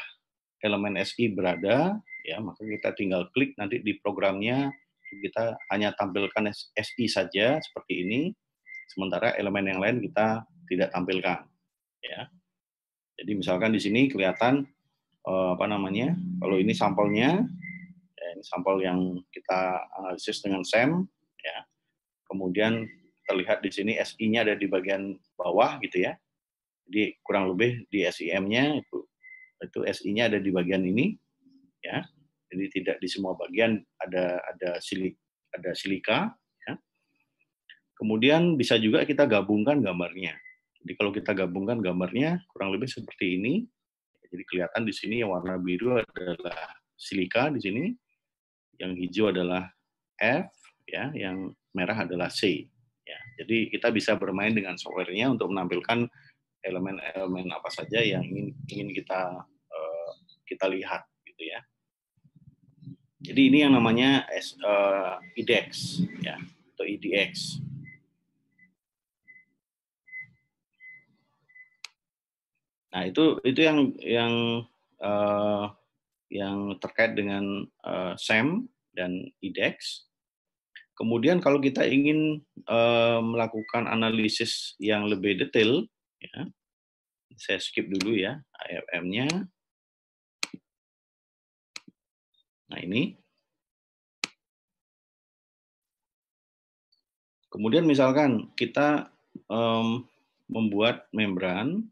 elemen Si berada, ya, maka kita tinggal klik nanti di programnya, kita hanya tampilkan Si saja seperti ini, sementara elemen yang lain kita tidak tampilkan, ya. Jadi misalkan di sini kelihatan kalau ini sampelnya, ya, ini sampel yang kita analisis dengan SEM, ya. Kemudian terlihat di sini Si-nya ada di bagian bawah gitu ya. Jadi kurang lebih di SIM-nya itu Si-nya ada di bagian ini, ya. Jadi tidak di semua bagian ada silika, ya. Kemudian bisa juga kita gabungkan gambarnya. Jadi kalau kita gabungkan gambarnya kurang lebih seperti ini. Jadi kelihatan di sini yang warna biru adalah silika di sini, yang hijau adalah F, ya, yang merah adalah C. Ya, jadi kita bisa bermain dengan software-nya untuk menampilkan elemen-elemen apa saja yang ingin kita lihat, gitu ya. Jadi ini yang namanya IDEX, ya, atau IDX. Nah, itu yang terkait dengan SEM dan IDEX. Kemudian kalau kita ingin melakukan analisis yang lebih detail, ya, saya skip dulu ya AFM-nya. Nah, ini. Kemudian misalkan kita membuat membran,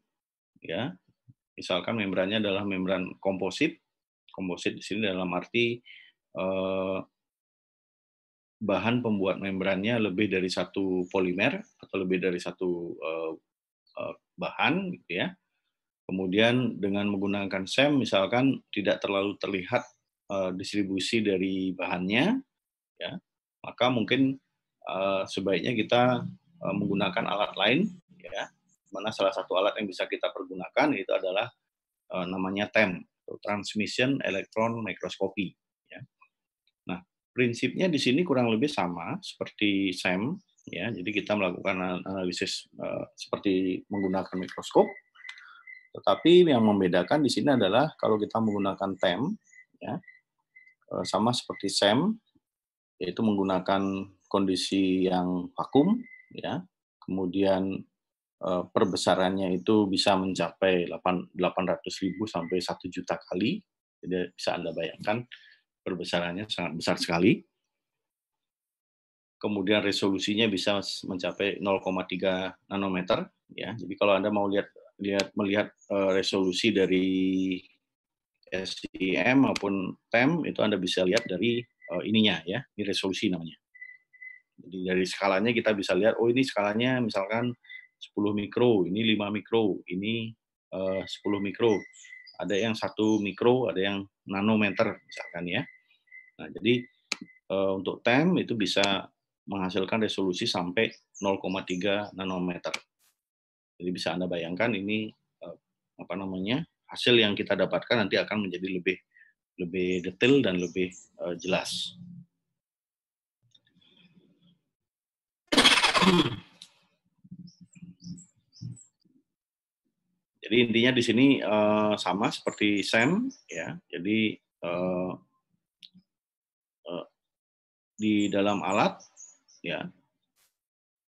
ya, misalkan membrannya adalah membran komposit. Komposit di sini dalam arti bahan pembuat membrannya lebih dari satu polimer atau lebih dari satu bahan, gitu ya. Kemudian dengan menggunakan SEM, misalkan tidak terlalu terlihat distribusi dari bahannya, ya, maka mungkin sebaiknya kita menggunakan alat lain, ya. Mana salah satu alat yang bisa kita pergunakan itu adalah namanya TEM, Transmission Electron Microscopy, ya. Nah, prinsipnya di sini kurang lebih sama seperti SEM, ya. Jadi kita melakukan analisis seperti menggunakan mikroskop, tetapi yang membedakan di sini adalah kalau kita menggunakan TEM, ya, sama seperti SEM, yaitu menggunakan kondisi yang vakum, ya. Kemudian perbesarannya itu bisa mencapai 800.000 sampai 1 juta kali. Jadi bisa Anda bayangkan perbesarannya sangat besar sekali. Kemudian resolusinya bisa mencapai 0,3 nanometer, ya. Jadi kalau Anda mau melihat resolusi dari SIM maupun TEM, itu Anda bisa lihat dari ininya, ya. Ini resolusi namanya. Jadi dari skalanya kita bisa lihat, oh ini skalanya misalkan 10 mikro, ini 5 mikro, ini 10 mikro. Ada yang 1 mikro, ada yang nanometer misalkan, ya. Nah, jadi untuk TEM itu bisa menghasilkan resolusi sampai 0,3 nanometer. Jadi bisa Anda bayangkan ini hasil yang kita dapatkan nanti akan menjadi lebih detail dan lebih jelas. Jadi intinya di sini sama seperti SEM, ya. Jadi di dalam alat, ya,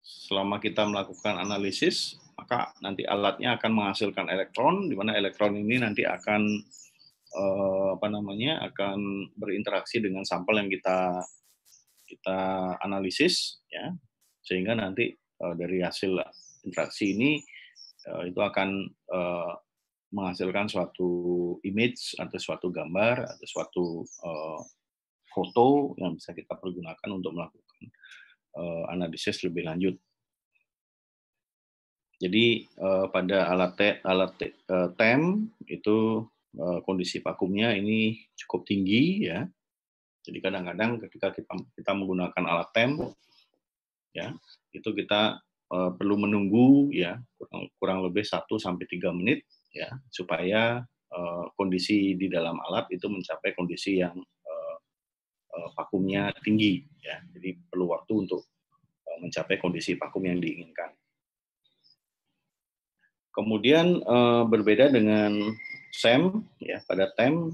selama kita melakukan analisis, maka nanti alatnya akan menghasilkan elektron, di mana elektron ini nanti akan akan berinteraksi dengan sampel yang kita analisis, ya, sehingga nanti dari hasil interaksi ini itu akan menghasilkan suatu image atau suatu gambar atau suatu foto yang bisa kita pergunakan untuk melakukan analisis lebih lanjut. Jadi pada alat TEM itu kondisi vakumnya ini cukup tinggi ya. Jadi kadang-kadang ketika kita menggunakan alat TEM ya, itu kita perlu menunggu ya kurang lebih 1 sampai 3 menit ya supaya kondisi di dalam alat itu mencapai kondisi yang vakumnya tinggi ya. Jadi perlu waktu untuk mencapai kondisi vakum yang diinginkan. Kemudian berbeda dengan SEM ya, pada TEM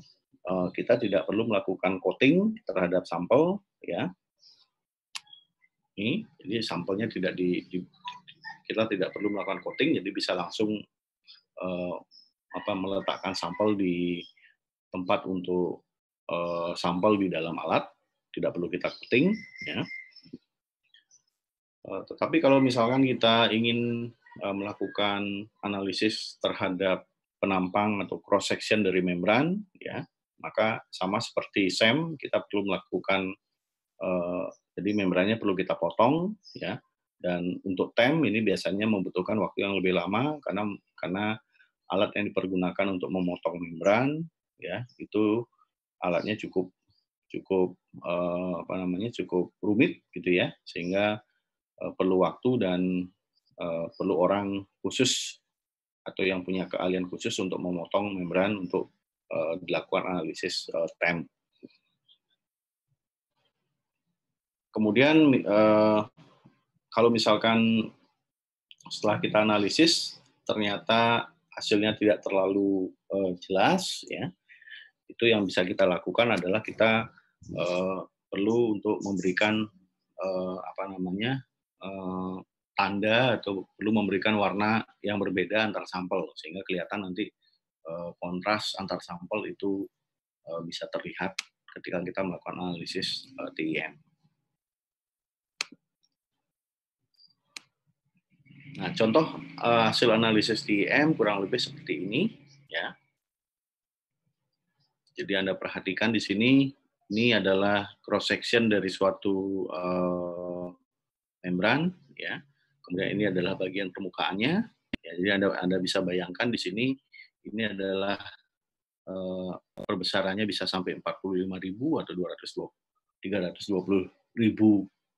kita tidak perlu melakukan coating terhadap sampel ya. Ini jadi sampelnya kita tidak perlu melakukan coating, jadi bisa langsung meletakkan sampel di tempat untuk sampel di dalam alat, tidak perlu kita coating ya. Tetapi kalau misalkan kita ingin melakukan analisis terhadap penampang atau cross section dari membran ya, maka sama seperti SEM kita perlu melakukan jadi membrannya perlu kita potong ya, dan untuk TEM ini biasanya membutuhkan waktu yang lebih lama karena alat yang dipergunakan untuk memotong membran ya itu alatnya cukup cukup rumit gitu ya, sehingga perlu waktu dan perlu orang khusus atau yang punya keahlian khusus untuk memotong membran untuk dilakukan analisis TEM. Kemudian kalau misalkan setelah kita analisis ternyata hasilnya tidak terlalu jelas ya, itu yang bisa kita lakukan adalah kita perlu untuk memberikan tanda atau perlu memberikan warna yang berbeda antar sampel sehingga kelihatan nanti kontras antar sampel itu bisa terlihat ketika kita melakukan analisis TEM. Nah, contoh hasil analisis TEM kurang lebih seperti ini ya. Jadi Anda perhatikan di sini, ini adalah cross section dari suatu membran ya. Kemudian ini adalah bagian permukaannya. Ya, jadi Anda bisa bayangkan di sini ini adalah perbesarannya bisa sampai 45.000 atau 320.000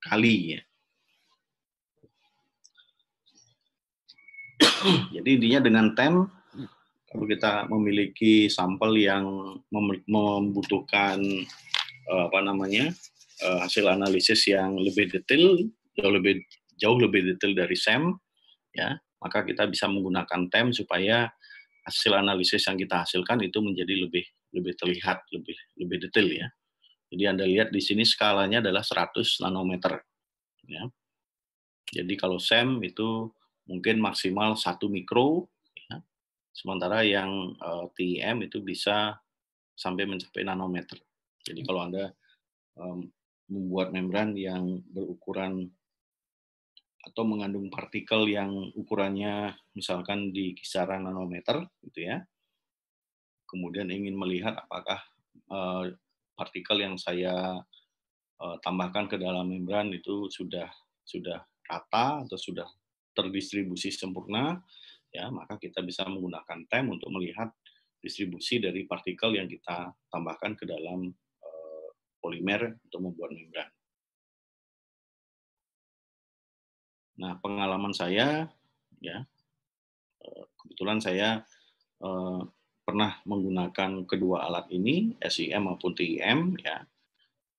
kali ya. Jadi intinya dengan TEM kalau kita memiliki sampel yang membutuhkan hasil analisis yang lebih detail, jauh lebih detail dari SEM ya, maka kita bisa menggunakan TEM supaya hasil analisis yang kita hasilkan itu menjadi lebih terlihat, lebih detail ya. Jadi Anda lihat di sini skalanya adalah 100 nanometer ya. Jadi kalau SEM itu mungkin maksimal 1 mikro ya. Sementara yang TEM itu bisa sampai mencapai nanometer. Jadi kalau Anda membuat membran yang berukuran atau mengandung partikel yang ukurannya misalkan di kisaran nanometer gitu ya, kemudian ingin melihat apakah partikel yang saya tambahkan ke dalam membran itu sudah rata atau sudah terdistribusi sempurna ya, maka kita bisa menggunakan TEM untuk melihat distribusi dari partikel yang kita tambahkan ke dalam polimer untuk membuat membran. Nah, pengalaman saya ya, kebetulan saya pernah menggunakan kedua alat ini, SEM maupun TEM ya.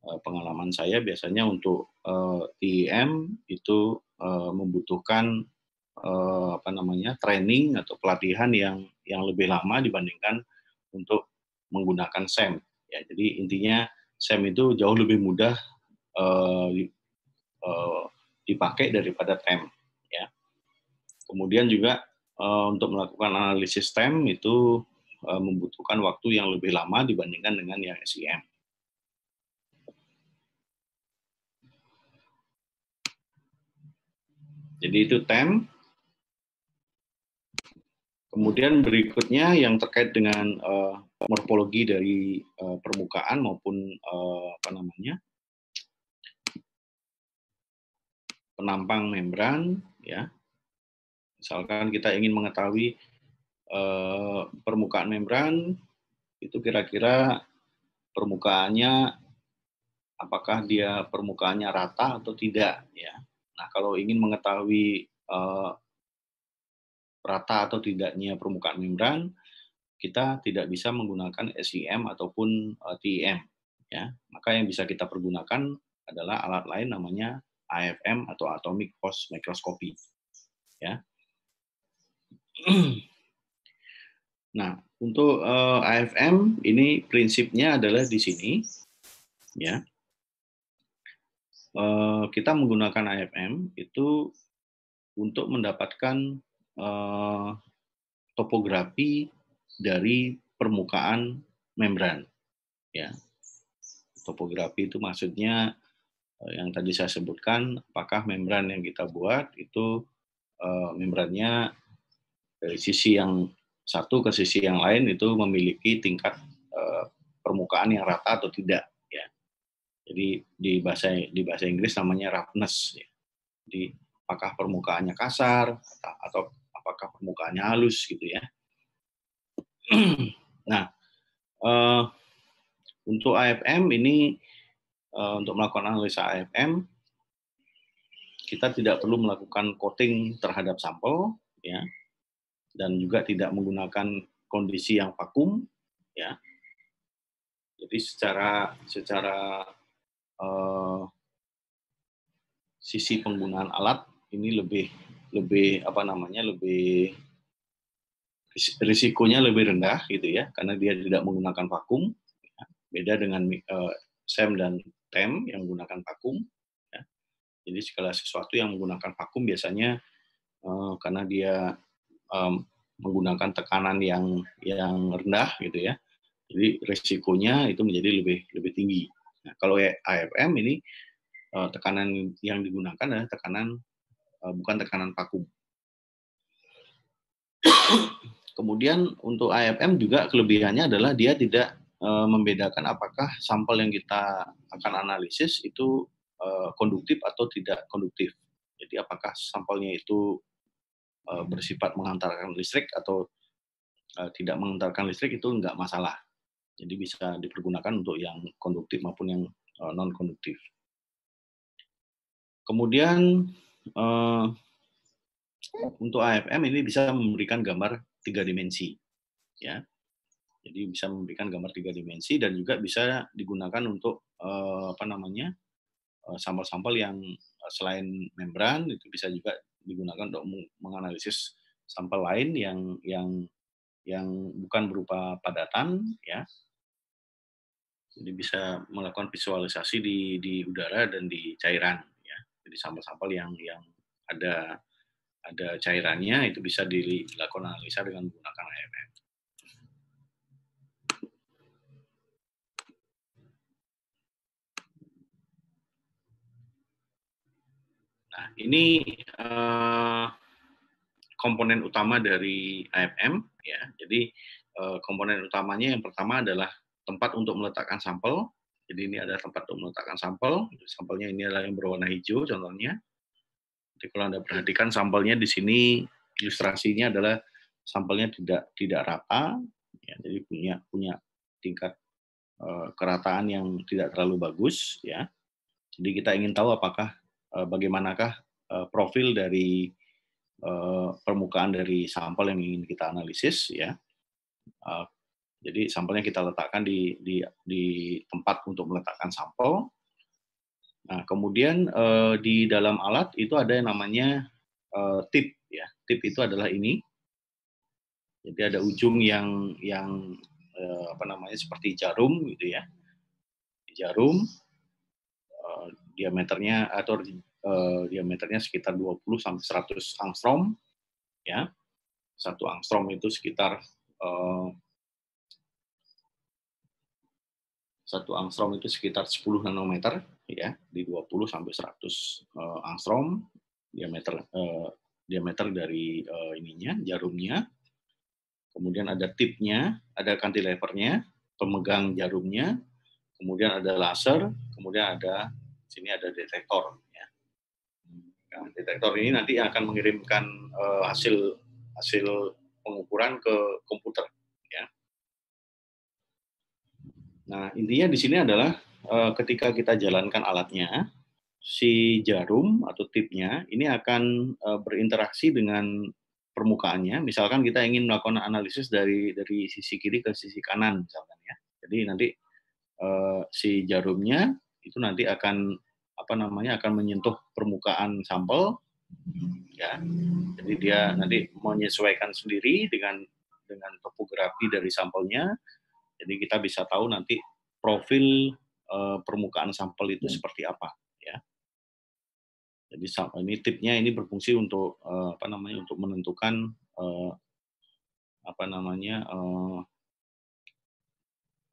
Pengalaman saya biasanya untuk TEM itu membutuhkan training atau pelatihan yang lebih lama dibandingkan untuk menggunakan SEM. Ya, jadi intinya SEM itu jauh lebih mudah dipakai daripada TEM. Ya. Kemudian juga untuk melakukan analisis TEM itu membutuhkan waktu yang lebih lama dibandingkan dengan yang SEM. Jadi itu TEM. Kemudian berikutnya yang terkait dengan morfologi dari permukaan maupun penampang membran, ya. Misalkan kita ingin mengetahui permukaan membran itu kira-kira permukaannya apakah dia permukaannya rata atau tidak, ya. Nah, kalau ingin mengetahui rata atau tidaknya permukaan membran, kita tidak bisa menggunakan SEM ataupun TEM, ya. Maka yang bisa kita pergunakan adalah alat lain namanya AFM atau atomic force microscopy, ya. Nah, untuk AFM ini prinsipnya adalah di sini, ya. Kita menggunakan AFM itu untuk mendapatkan topografi dari permukaan membran, ya. Topografi itu maksudnya yang tadi saya sebutkan, apakah membran yang kita buat itu membrannya dari sisi yang satu ke sisi yang lain itu memiliki tingkat permukaan yang rata atau tidak, ya. Jadi di bahasa Inggris namanya roughness, ya. Jadi apakah permukaannya kasar atau apakah permukaannya halus, gitu ya. Nah, untuk AFM ini untuk melakukan analisa AFM kita tidak perlu melakukan coating terhadap sampel, ya, dan juga tidak menggunakan kondisi yang vakum, ya. Jadi secara sisi penggunaan alat ini lebih risikonya lebih rendah, gitu ya, karena dia tidak menggunakan vakum, ya. Beda dengan SEM dan TEM yang menggunakan vakum, ya. Jadi segala sesuatu yang menggunakan vakum biasanya karena dia menggunakan tekanan yang rendah, gitu ya. Jadi risikonya itu menjadi lebih tinggi. Nah, kalau AFM ini tekanan yang digunakan adalah bukan tekanan vakum. Kemudian untuk AFM juga kelebihannya adalah dia tidak membedakan apakah sampel yang kita akan analisis itu konduktif atau tidak konduktif. Jadi apakah sampelnya itu bersifat menghantarkan listrik atau tidak menghantarkan listrik itu enggak masalah. Jadi bisa dipergunakan untuk yang konduktif maupun yang non konduktif. Kemudian untuk AFM ini bisa memberikan gambar 3 dimensi, ya. Jadi bisa memberikan gambar 3 dimensi dan juga bisa digunakan untuk sampel-sampel yang selain membran itu bisa juga digunakan untuk menganalisis sampel lain yang bukan berupa padatan, ya. Jadi bisa melakukan visualisasi di udara dan di cairan, ya. Jadi sampel-sampel yang ada cairannya itu bisa dilakukan analisa dengan menggunakan AFM. Nah, ini komponen utama dari AFM, ya. Jadi komponen utamanya yang pertama adalah tempat untuk meletakkan sampel. Jadi ini ada tempat untuk meletakkan sampel. Sampelnya ini adalah yang berwarna hijau contohnya. Jadi kalau Anda perhatikan sampelnya di sini ilustrasinya adalah sampelnya tidak rata, ya. Jadi punya tingkat kerataan yang tidak terlalu bagus, ya. Jadi kita ingin tahu apakah bagaimanakah profil dari permukaan dari sampel yang ingin kita analisis, ya. Jadi sampelnya kita letakkan di tempat untuk meletakkan sampel. Nah, kemudian di dalam alat itu ada yang namanya tip, ya. Tip itu adalah ini. Jadi ada ujung yang seperti jarum, gitu ya. Jarum diameternya sekitar 20 sampai 100 angstrom, ya. 1 angstrom itu sekitar 10 nanometer, ya, di 20 sampai 100 angstrom diameter dari jarumnya. kemudian ada tipnya, ada cantilevernya, pemegang jarumnya, kemudian ada laser, kemudian ada sini ada detektor. Ya. Nah, detektor ini nanti akan mengirimkan hasil pengukuran ke komputer. Ya. Nah, intinya di sini adalah ketika kita jalankan alatnya, si jarum atau tipnya ini akan berinteraksi dengan permukaannya. Misalkan kita ingin melakukan analisis dari sisi kiri ke sisi kanan, misalkan ya. Jadi nanti si jarumnya itu nanti akan akan menyentuh permukaan sampel, ya. Jadi dia nanti menyesuaikan sendiri dengan topografi dari sampelnya. Jadi kita bisa tahu nanti profil permukaan sampel itu seperti apa, ya. Jadi ini tipnya ini berfungsi untuk untuk menentukan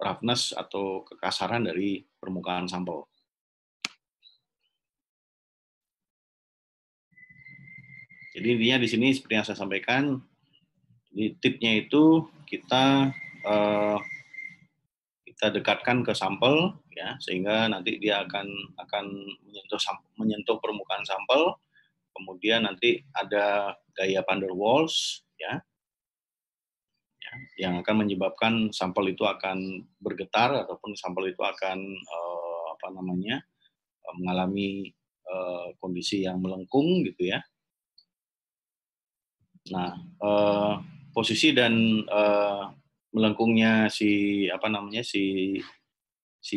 roughness atau kekasaran dari permukaan sampel. Jadi intinya di sini seperti yang saya sampaikan, di tipnya itu kita dekatkan ke sampel, ya, sehingga nanti dia akan menyentuh permukaan sampel. Kemudian nanti ada gaya van der Waals, ya, yang akan menyebabkan sampel itu akan bergetar ataupun sampel itu akan mengalami kondisi yang melengkung, gitu ya. Nah, posisi dan melengkungnya si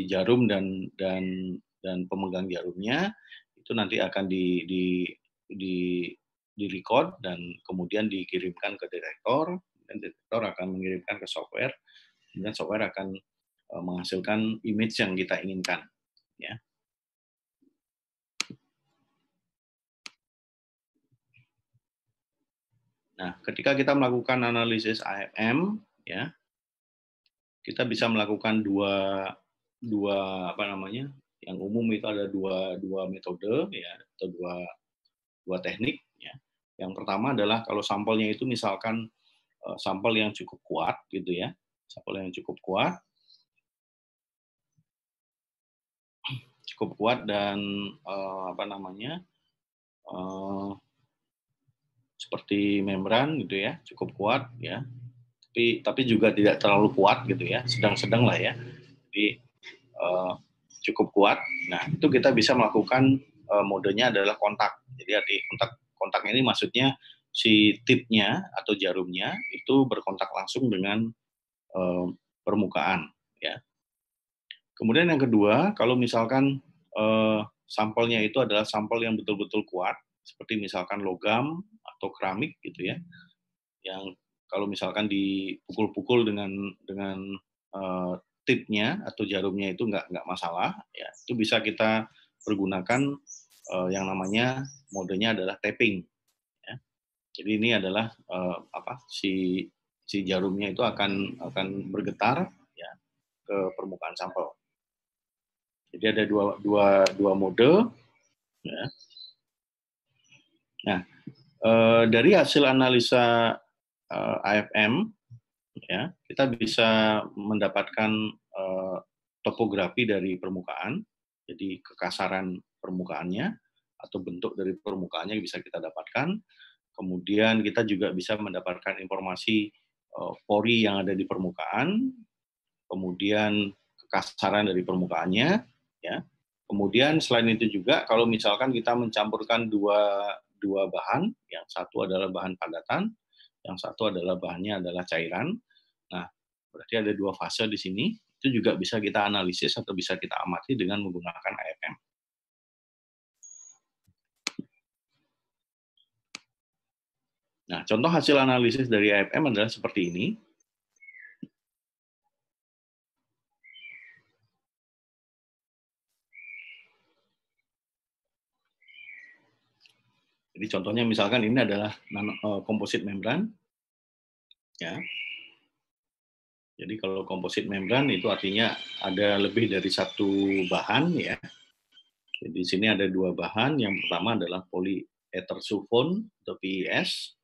jarum dan pemegang jarumnya itu nanti akan di record dan kemudian dikirimkan ke detektor, dan detektor akan mengirimkan ke software, dan software akan menghasilkan image yang kita inginkan, ya. Nah, ketika kita melakukan analisis AFM, ya, kita bisa melakukan dua yang umum itu ada dua metode, ya, atau dua teknik, ya. Yang pertama adalah kalau sampelnya itu misalkan sampel yang cukup kuat, gitu ya, sampel yang cukup kuat dan seperti membran, gitu ya, cukup kuat, ya, tapi juga tidak terlalu kuat, gitu ya, sedang-sedang lah, ya. Jadi cukup kuat. Nah, itu kita bisa melakukan modenya adalah kontak. Jadi kontak ini maksudnya si tipnya atau jarumnya itu berkontak langsung dengan permukaan, ya. Kemudian yang kedua, kalau misalkan sampelnya itu adalah sampel yang betul-betul kuat, seperti misalkan logam atau keramik, gitu ya, yang kalau misalkan dipukul-pukul dengan tipnya atau jarumnya itu nggak masalah, ya, itu bisa kita pergunakan yang namanya modenya adalah tapping, ya. Jadi ini adalah si jarumnya itu akan bergetar, ya, ke permukaan sampel. Jadi ada dua mode, ya. Nah, dari hasil analisa AFM, ya, kita bisa mendapatkan topografi dari permukaan, jadi kekasaran permukaannya atau bentuk dari permukaannya bisa kita dapatkan. Kemudian kita juga bisa mendapatkan informasi pori yang ada di permukaan, kemudian kekasaran dari permukaannya, ya. Kemudian selain itu juga kalau misalkan kita mencampurkan dua bahan, yang satu adalah bahan padatan, yang satu adalah bahannya adalah cairan. Nah, berarti ada dua fase di sini. Itu juga bisa kita analisis atau bisa kita amati dengan menggunakan AFM. Nah, contoh hasil analisis dari AFM adalah seperti ini. Jadi contohnya misalkan ini adalah komposit membran, ya. Jadi kalau komposit membran itu artinya ada lebih dari satu bahan, ya. Jadi di sini ada dua bahan. Yang pertama adalah polyether sulfone atau PES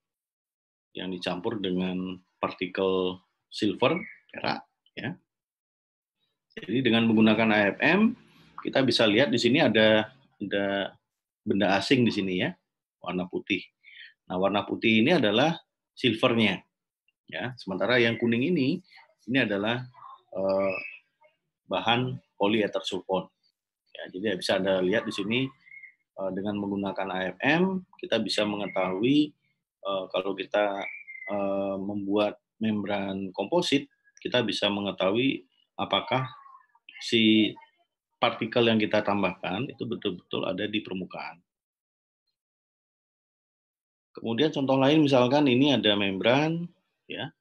yang dicampur dengan partikel silver, perak, ya. Jadi dengan menggunakan AFM, kita bisa lihat di sini ada benda asing di sini ya, warna putih. Nah, warna putih ini adalah silvernya, ya. Sementara yang kuning ini adalah bahan polyether sulfon. Ya, jadi bisa Anda lihat di sini dengan menggunakan AFM kita bisa mengetahui kalau kita membuat membran komposit, kita bisa mengetahui apakah si partikel yang kita tambahkan itu betul-betul ada di permukaan. Kemudian contoh lain misalkan ini ada membran, ya.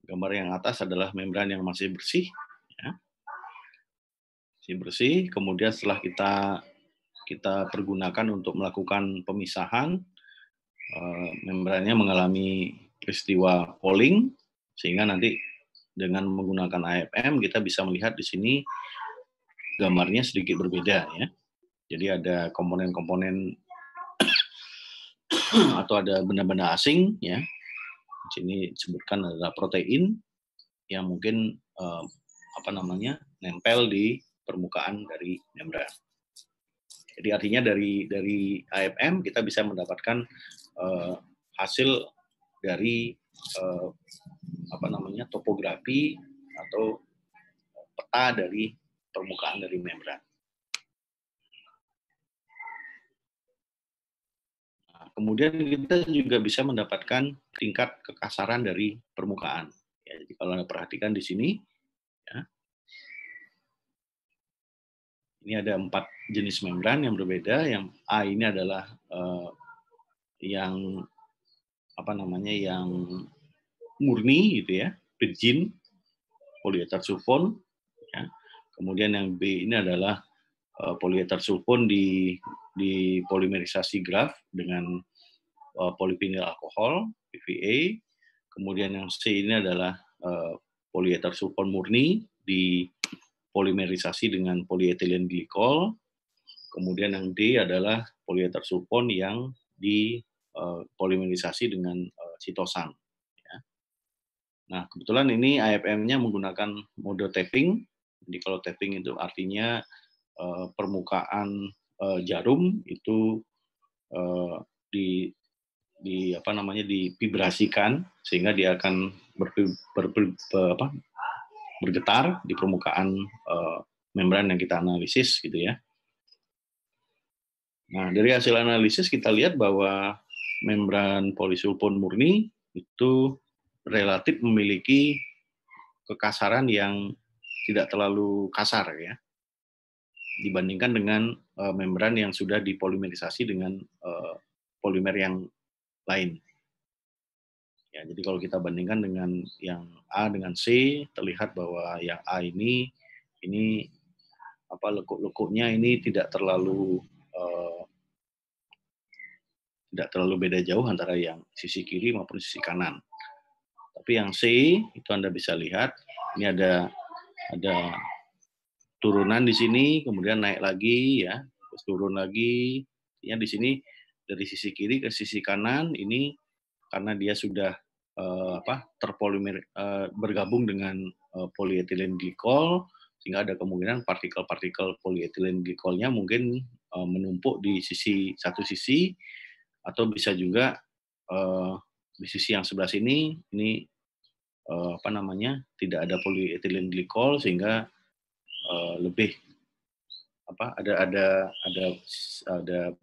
Gambar yang atas adalah membran yang masih bersih, ya. Masih bersih. Kemudian setelah kita pergunakan untuk melakukan pemisahan, membrannya mengalami peristiwa falling, sehingga nanti dengan menggunakan AFM kita bisa melihat di sini gambarnya sedikit berbeda, ya. Jadi ada komponen-komponen atau ada benda-benda asing, ya. Di sini disebutkan adalah protein yang mungkin nempel di permukaan dari membran. Jadi artinya dari AFM kita bisa mendapatkan hasil dari topografi atau peta dari permukaan dari membran. Nah, kemudian kita juga bisa mendapatkan tingkat kekasaran dari permukaan. Ya, jadi kalau Anda perhatikan di sini, ya, ini ada 4 jenis membran yang berbeda. Yang A ini adalah yang murni gitu ya, virgin polyether sulfon, ya. Kemudian yang B ini adalah polyether sulfon di polimerisasi graf dengan polyvinyl alkohol PVA. Kemudian yang C ini adalah polyether sulfon murni di polimerisasi dengan polyethylene glycol. Kemudian yang D adalah polyether sulfon yang di polimerisasi dengan sitosan. Ya. Nah, kebetulan ini AFM-nya menggunakan mode tapping. Jadi kalau tapping itu artinya permukaan jarum itu divibrasikan sehingga dia akan bergetar di permukaan membran yang kita analisis gitu ya. Nah, dari hasil analisis kita lihat bahwa membran polisulfon murni itu relatif memiliki kekasaran yang tidak terlalu kasar ya, dibandingkan dengan membran yang sudah dipolimerisasi dengan polimer yang lain. Ya, jadi kalau kita bandingkan dengan yang A dengan C, terlihat bahwa yang A ini lekuk-lekuknya ini tidak terlalu beda jauh antara yang sisi kiri maupun sisi kanan. Tapi yang C itu Anda bisa lihat ini ada turunan di sini, kemudian naik lagi ya, terus turun lagi. Ya di sini dari sisi kiri ke sisi kanan ini karena dia sudah terpolimer bergabung dengan polyethylene glycol, sehingga ada kemungkinan partikel-partikel polyethylene glycolnya mungkin menumpuk di satu sisi, atau bisa juga di sisi yang sebelah sini ini tidak ada polyethylene glycol sehingga lebih ada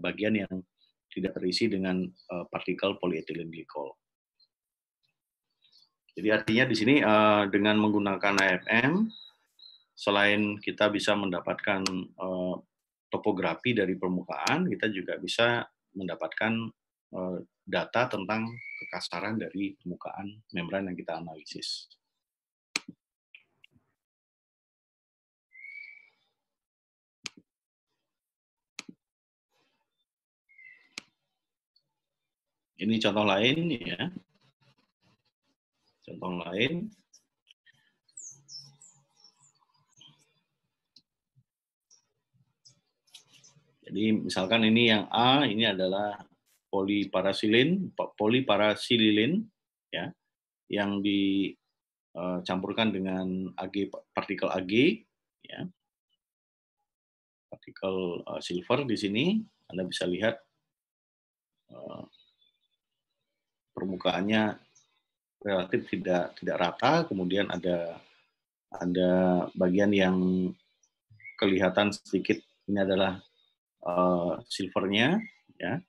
bagian yang tidak terisi dengan partikel polyethylene glycol. Jadi artinya di sini dengan menggunakan AFM, selain kita bisa mendapatkan topografi dari permukaan, kita juga bisa mendapatkan data tentang kekasaran dari permukaan membran yang kita analisis. Ini contoh lain ya. Contoh lain. Jadi misalkan ini yang A, ini adalah poliparasilin ya. yang dicampurkan dengan partikel Ag, ya, partikel silver di sini. Anda bisa lihat permukaannya relatif tidak rata, kemudian ada bagian yang kelihatan sedikit, ini adalah silvernya, ya.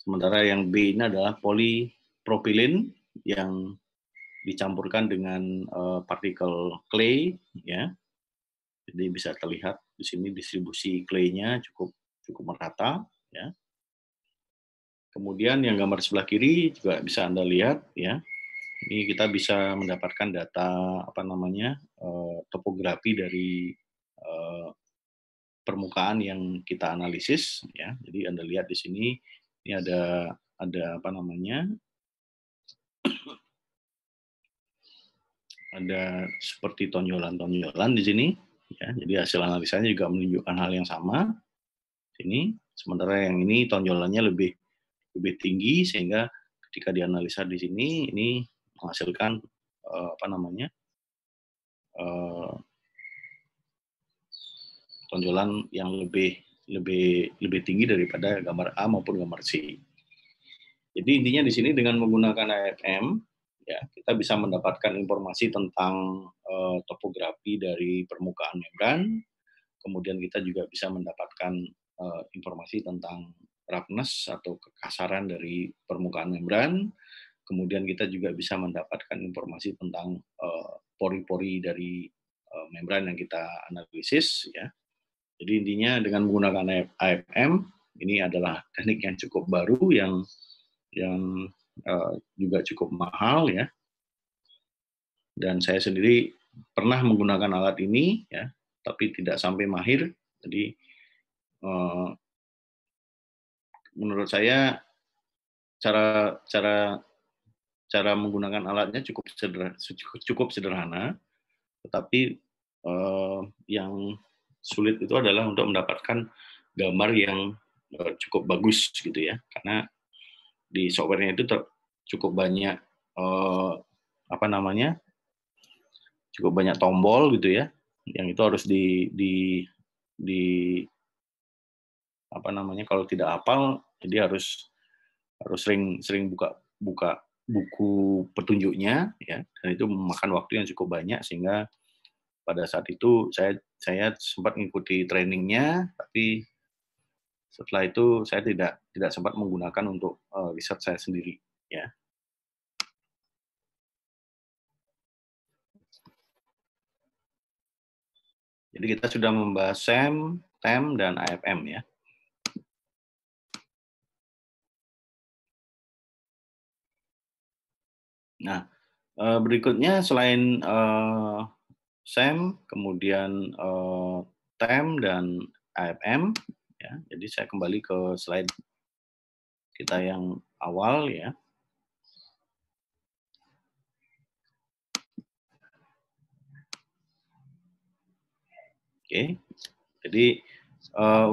Sementara yang B ini adalah polipropilin yang dicampurkan dengan partikel clay, ya. Jadi bisa terlihat di sini distribusi clay-nya cukup merata, ya. Kemudian yang gambar sebelah kiri juga bisa Anda lihat, ya. Ini kita bisa mendapatkan data topografi dari permukaan yang kita analisis, ya. Jadi Anda lihat di sini ini ada ada seperti tonjolan-tonjolan di sini, ya. Jadi hasil analisanya juga menunjukkan hal yang sama sini. Sementara yang ini tonjolannya lebih tinggi, sehingga ketika dianalisa di sini ini menghasilkan tonjolan yang lebih tinggi daripada gambar A maupun gambar C. Jadi intinya di sini dengan menggunakan AFM, ya, kita bisa mendapatkan informasi tentang topografi dari permukaan membran. Kemudian kita juga bisa mendapatkan informasi tentang roughness atau kekasaran dari permukaan membran. Kemudian kita juga bisa mendapatkan informasi tentang pori-pori dari membran yang kita analisis, ya. Jadi intinya dengan menggunakan AFM, ini adalah teknik yang cukup baru yang juga cukup mahal, ya. Dan saya sendiri pernah menggunakan alat ini, ya, tapi tidak sampai mahir. Jadi menurut saya cara menggunakan alatnya cukup sederhana, tetapi yang sulit itu adalah untuk mendapatkan gambar yang cukup bagus, gitu ya, karena di softwarenya itu cukup banyak cukup banyak tombol, gitu ya, yang itu harus kalau tidak hafal, jadi harus sering buka buku petunjuknya, ya, dan itu memakan waktu yang cukup banyak, sehingga pada saat itu saya sempat mengikuti trainingnya, tapi setelah itu saya tidak sempat menggunakan untuk riset saya sendiri, ya. Jadi kita sudah membahas SEM, TEM, dan AFM, ya. Nah, berikutnya selain SEM, kemudian TEM dan AFM, ya. Jadi saya kembali ke slide kita yang awal, ya. Oke, jadi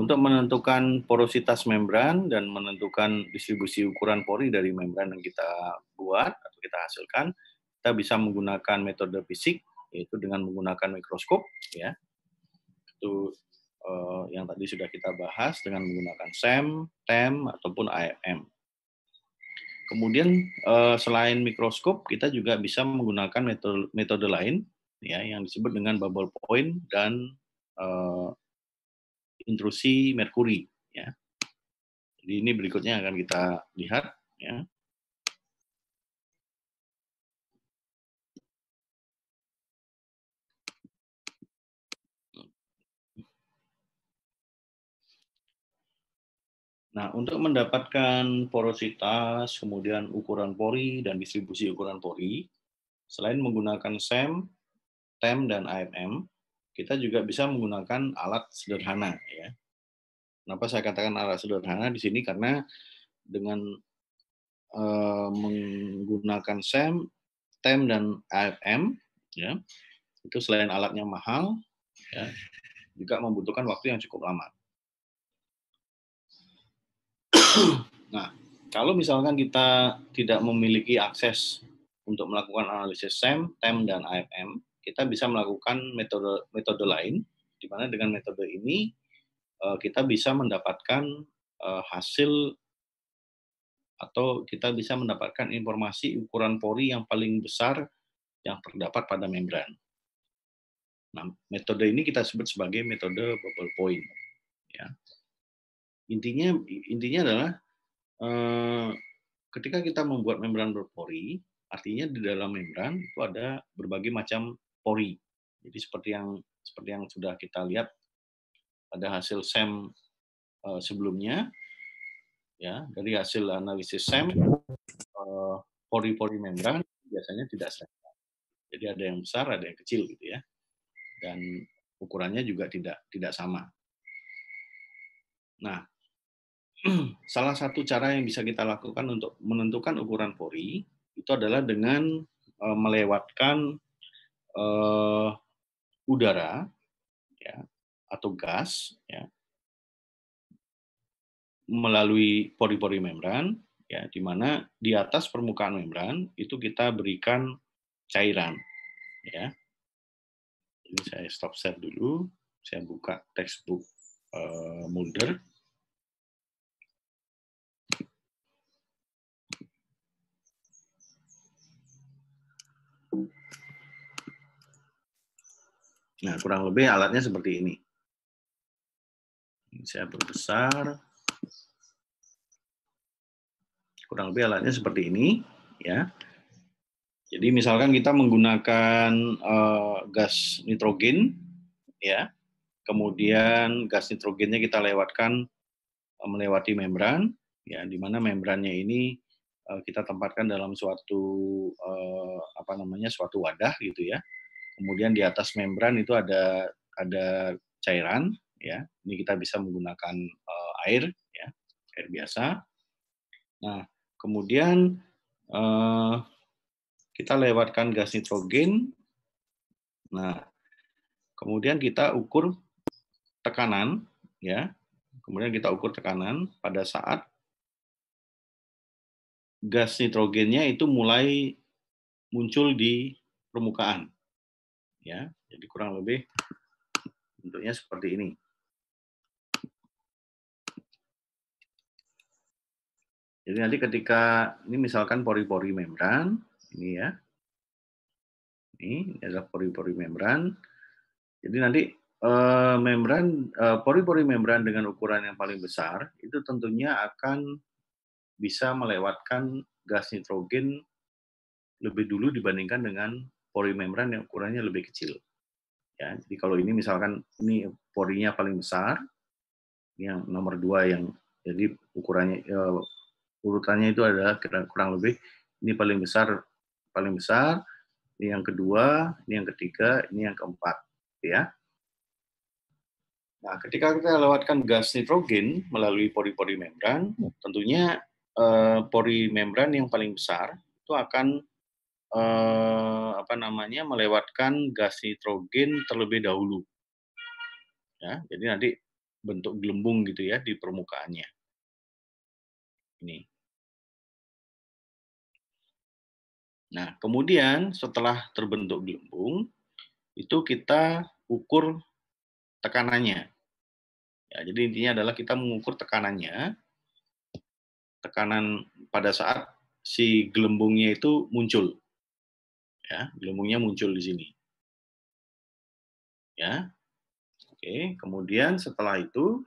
untuk menentukan porositas membran dan menentukan distribusi ukuran pori dari membran yang kita buat atau kita hasilkan, kita bisa menggunakan metode fisik, yaitu dengan menggunakan mikroskop, ya. Itu yang tadi sudah kita bahas dengan menggunakan SEM, TEM, ataupun AFM. Kemudian selain mikroskop, kita juga bisa menggunakan metode lain, ya, yang disebut dengan bubble point dan intrusi merkuri, ya. Jadi ini berikutnya akan kita lihat, ya. Nah, untuk mendapatkan porositas, kemudian ukuran pori dan distribusi ukuran pori, selain menggunakan SEM, TEM, dan AFM, kita juga bisa menggunakan alat sederhana, ya. Kenapa saya katakan alat sederhana di sini? Karena dengan menggunakan SEM, TEM, dan AFM, ya, itu selain alatnya mahal, ya, juga membutuhkan waktu yang cukup lama. Nah, kalau misalkan kita tidak memiliki akses untuk melakukan analisis SEM, TEM, dan AFM, kita bisa melakukan metode lain, di mana dengan metode ini kita bisa mendapatkan hasil atau kita bisa mendapatkan informasi ukuran pori yang paling besar yang terdapat pada membran. Nah, metode ini kita sebut sebagai metode bubble point. Ya. Intinya adalah ketika kita membuat membran berpori, artinya di dalam membran itu ada berbagai macam pori. Jadi seperti yang sudah kita lihat pada hasil SEM sebelumnya, ya, dari hasil analisis SEM, pori-pori membran biasanya tidak sama. Jadi ada yang besar, ada yang kecil gitu ya. Dan ukurannya juga tidak sama. Nah, salah satu cara yang bisa kita lakukan untuk menentukan ukuran pori itu adalah dengan melewatkan udara ya, atau gas ya, melalui pori-pori membran ya, di mana di atas permukaan membran itu kita berikan cairan ya. Ini saya stop share dulu, saya buka textbook Mulder. Nah, kurang lebih alatnya seperti ini. Saya perbesar. Kurang lebih alatnya seperti ini, ya. Jadi misalkan kita menggunakan gas nitrogen, ya. Kemudian gas nitrogennya kita lewatkan melewati membran, ya, di mana membrannya ini kita tempatkan dalam suatu suatu wadah gitu ya. Kemudian di atas membran itu ada cairan, ya. Ini kita bisa menggunakan air, ya, air biasa. Nah, kemudian kita lewatkan gas nitrogen. Nah, kemudian kita ukur tekanan, ya. Kemudian kita ukur tekanan pada saat gas nitrogennya itu mulai muncul di permukaan, ya. Jadi kurang lebih bentuknya seperti ini. Jadi nanti ketika ini misalkan pori-pori membran, ini ya, ini adalah pori-pori membran. Jadi nanti pori-pori membran dengan ukuran yang paling besar itu tentunya akan bisa melewatkan gas nitrogen lebih dulu dibandingkan dengan pori membran yang ukurannya lebih kecil. Ya, jadi kalau ini misalkan ini porinya paling besar, ini yang nomor 2 yang jadi ukurannya urutannya itu adalah kurang lebih ini paling besar, ini yang kedua, ini yang ketiga, ini yang keempat, ya. Nah, ketika kita lewatkan gas nitrogen melalui pori-pori membran, tentunya pori membran yang paling besar itu akan melewatkan gas nitrogen terlebih dahulu. Ya, jadi nanti bentuk gelembung gitu ya di permukaannya. Ini. Nah, kemudian setelah terbentuk gelembung, itu kita ukur tekanannya. Ya, jadi intinya adalah kita mengukur tekanannya, tekanan pada saat si gelembungnya itu muncul. Ya, gelembungnya muncul di sini. Ya. Oke, kemudian setelah itu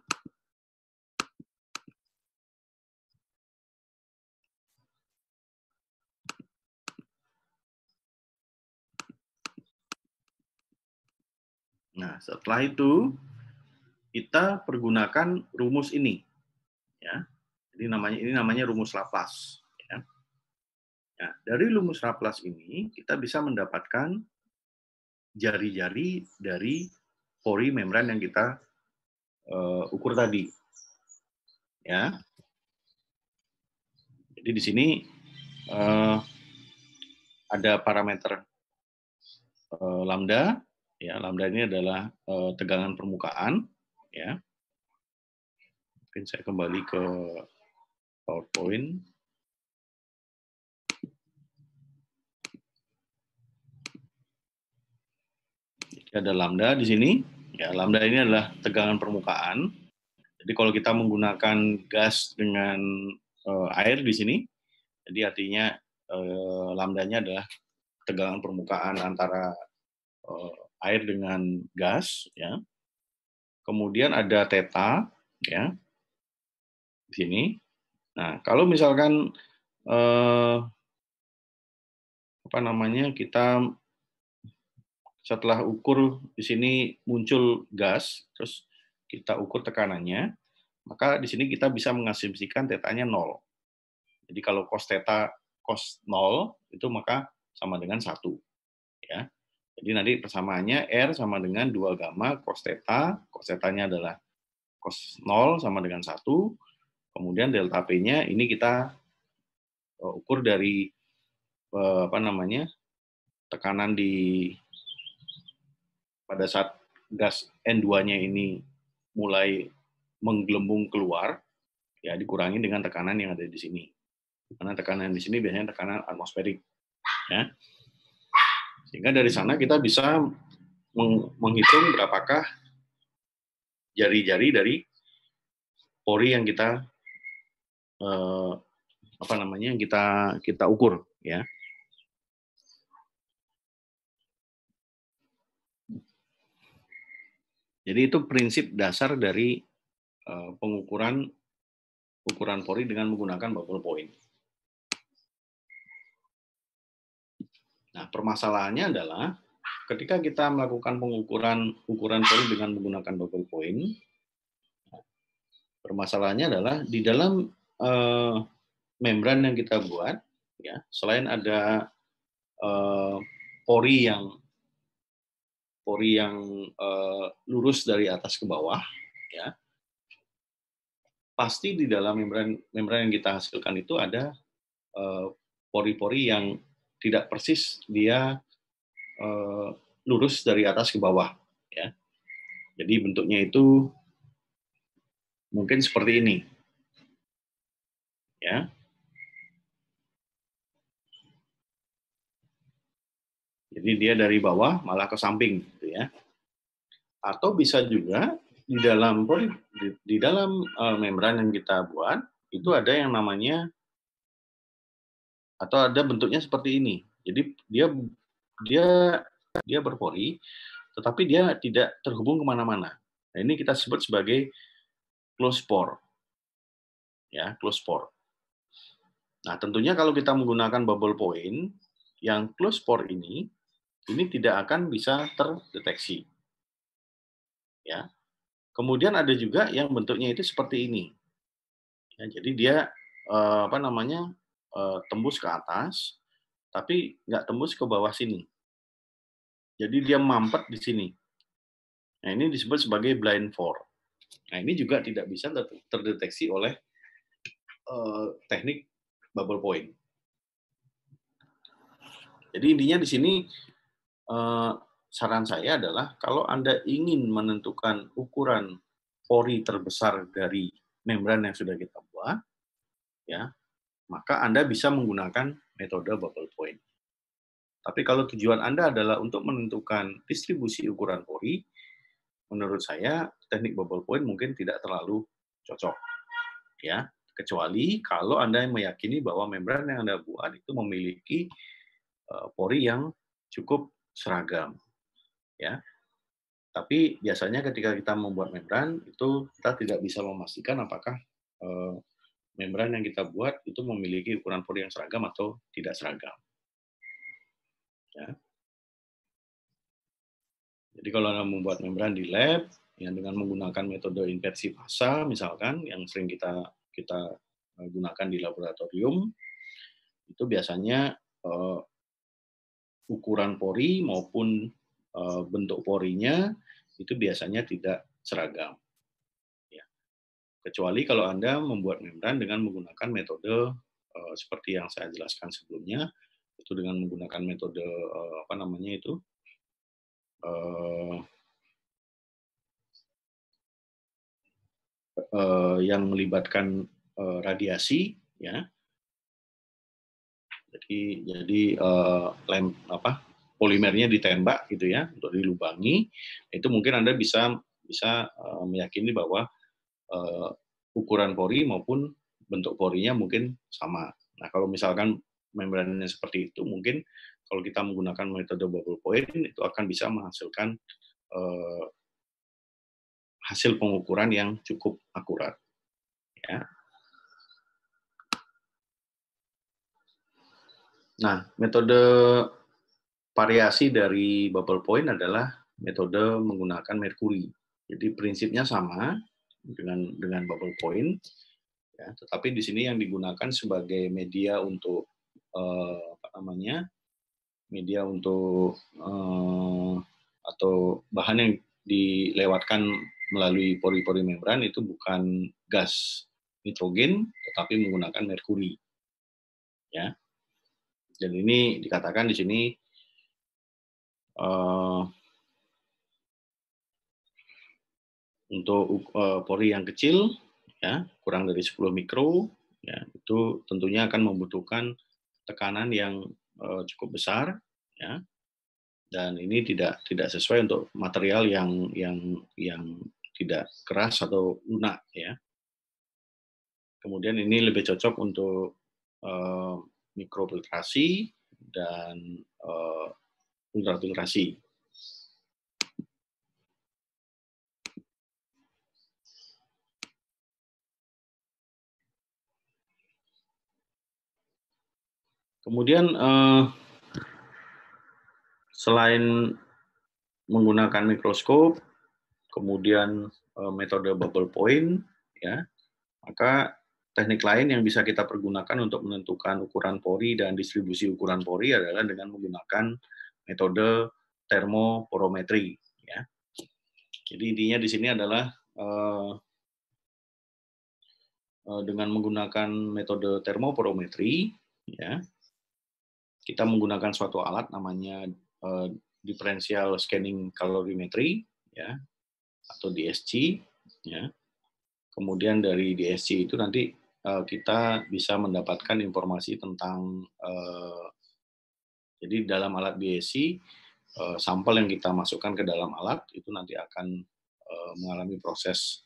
kita pergunakan rumus ini, ya. Jadi ini namanya rumus Laplace. Ya. Nah, dari rumus Laplace ini kita bisa mendapatkan jari-jari dari pori membran yang kita ukur tadi. Ya. Jadi di sini ada parameter lambda. Ya, lambda ini adalah tegangan permukaan. Ya. Mungkin saya kembali ke PowerPoint. ada lambda di sini. Ya, lambda ini adalah tegangan permukaan. Jadi kalau kita menggunakan gas dengan air di sini, jadi artinya lambdanya adalah tegangan permukaan antara air dengan gas, ya. Kemudian ada theta, ya, di sini. Nah, kalau misalkan kita setelah ukur di sini muncul gas, terus kita ukur tekanannya, maka di sini kita bisa mengasumsikan tetanya 0. Jadi kalau cos theta cos 0 itu maka sama dengan 1. Ya. Jadi nanti persamaannya R sama dengan 2 gamma cos theta-nya adalah cos 0 sama dengan 1, kemudian delta P-nya ini kita ukur dari tekanan pada saat gas N2-nya ini mulai menggelembung keluar, ya dikurangi dengan tekanan yang ada di sini. Karena tekanan di sini biasanya tekanan atmosferik, ya. Sehingga dari sana kita bisa menghitung berapakah jari-jari dari pori yang kita kita ukur, ya. Jadi itu prinsip dasar dari pengukuran pori dengan menggunakan bubble point. Nah, permasalahannya adalah ketika kita melakukan ukuran pori dengan menggunakan bubble point, permasalahannya adalah di dalam membran yang kita buat, ya, selain ada pori yang lurus dari atas ke bawah, ya, pasti di dalam membran yang kita hasilkan itu ada pori-pori yang tidak persis dia lurus dari atas ke bawah, ya. Jadi bentuknya itu mungkin seperti ini, ya. Jadi dia dari bawah malah ke samping, gitu ya. Atau bisa juga di dalam membran yang kita buat itu ada yang namanya atau ada bentuknya seperti ini. Jadi dia berpori, tetapi dia tidak terhubung kemana-mana. Nah, ini kita sebut sebagai closed pore, ya, closed pore. Nah, tentunya kalau kita menggunakan bubble point, yang closed pore ini tidak akan bisa terdeteksi, ya. Kemudian ada juga yang bentuknya itu seperti ini, ya, jadi dia tembus ke atas, tapi nggak tembus ke bawah sini. Jadi dia mampet di sini. Nah, ini disebut sebagai blind pore. Nah, ini juga tidak bisa terdeteksi oleh teknik bubble point. Jadi intinya di sini saran saya adalah kalau Anda ingin menentukan ukuran pori terbesar dari membran yang sudah kita buat, ya, maka Anda bisa menggunakan metode bubble point. Tapi kalau tujuan Anda adalah untuk menentukan distribusi ukuran pori, menurut saya teknik bubble point mungkin tidak terlalu cocok, ya. Kecuali kalau Anda meyakini bahwa membran yang Anda buat itu memiliki pori yang cukup seragam, ya. Tapi biasanya ketika kita membuat membran itu kita tidak bisa memastikan apakah membran yang kita buat itu memiliki ukuran pori yang seragam atau tidak seragam, ya. Jadi kalau Anda membuat membran di lab yang dengan menggunakan metode inversi fasa misalkan yang sering kita gunakan di laboratorium, itu biasanya ukuran pori maupun bentuk porinya itu biasanya tidak seragam, ya. Kecuali kalau Anda membuat membran dengan menggunakan metode seperti yang saya jelaskan sebelumnya, itu dengan menggunakan metode yang melibatkan radiasi, ya. Jadi polimernya ditembak gitu ya, untuk dilubangi, itu mungkin Anda bisa meyakini bahwa ukuran pori maupun bentuk porinya mungkin sama. Nah, kalau misalkan membrannya seperti itu, mungkin kalau kita menggunakan metode bubble point itu akan bisa menghasilkan hasil pengukuran yang cukup akurat. Ya. Nah, metode variasi dari bubble point adalah metode menggunakan merkuri. Jadi prinsipnya sama dengan bubble point, ya, tetapi di sini yang digunakan sebagai media untuk media untuk atau bahan yang dilewatkan melalui pori-pori membran itu bukan gas nitrogen, tetapi menggunakan merkuri. Ya, dan ini dikatakan di sini untuk pori yang kecil, ya, kurang dari 10 mikro, ya, itu tentunya akan membutuhkan tekanan yang cukup besar, ya, dan ini tidak sesuai untuk material yang tidak keras atau lunak, ya. Kemudian ini lebih cocok untuk mikrofiltrasi dan ultrafiltrasi. Kemudian selain menggunakan mikroskop, kemudian metode bubble point, ya, maka teknik lain yang bisa kita pergunakan untuk menentukan ukuran pori dan distribusi ukuran pori adalah dengan menggunakan metode termoporometri. Ya. Jadi intinya di sini adalah dengan menggunakan metode termoporometri, ya, kita menggunakan suatu alat namanya differential scanning calorimetry, ya, atau DSC, ya. Kemudian dari DSC itu nanti kita bisa mendapatkan informasi tentang jadi dalam alat DSC sampel yang kita masukkan ke dalam alat itu nanti akan mengalami proses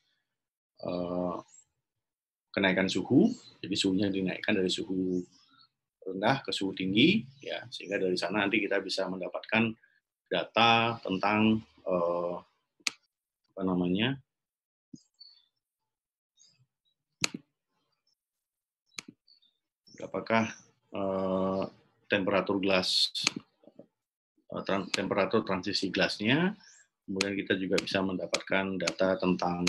kenaikan suhu, jadi suhunya dinaikkan dari suhu rendah ke suhu tinggi, ya, sehingga dari sana nanti kita bisa mendapatkan data tentang apakah temperatur gelas, temperatur transisi gelasnya, kemudian kita juga bisa mendapatkan data tentang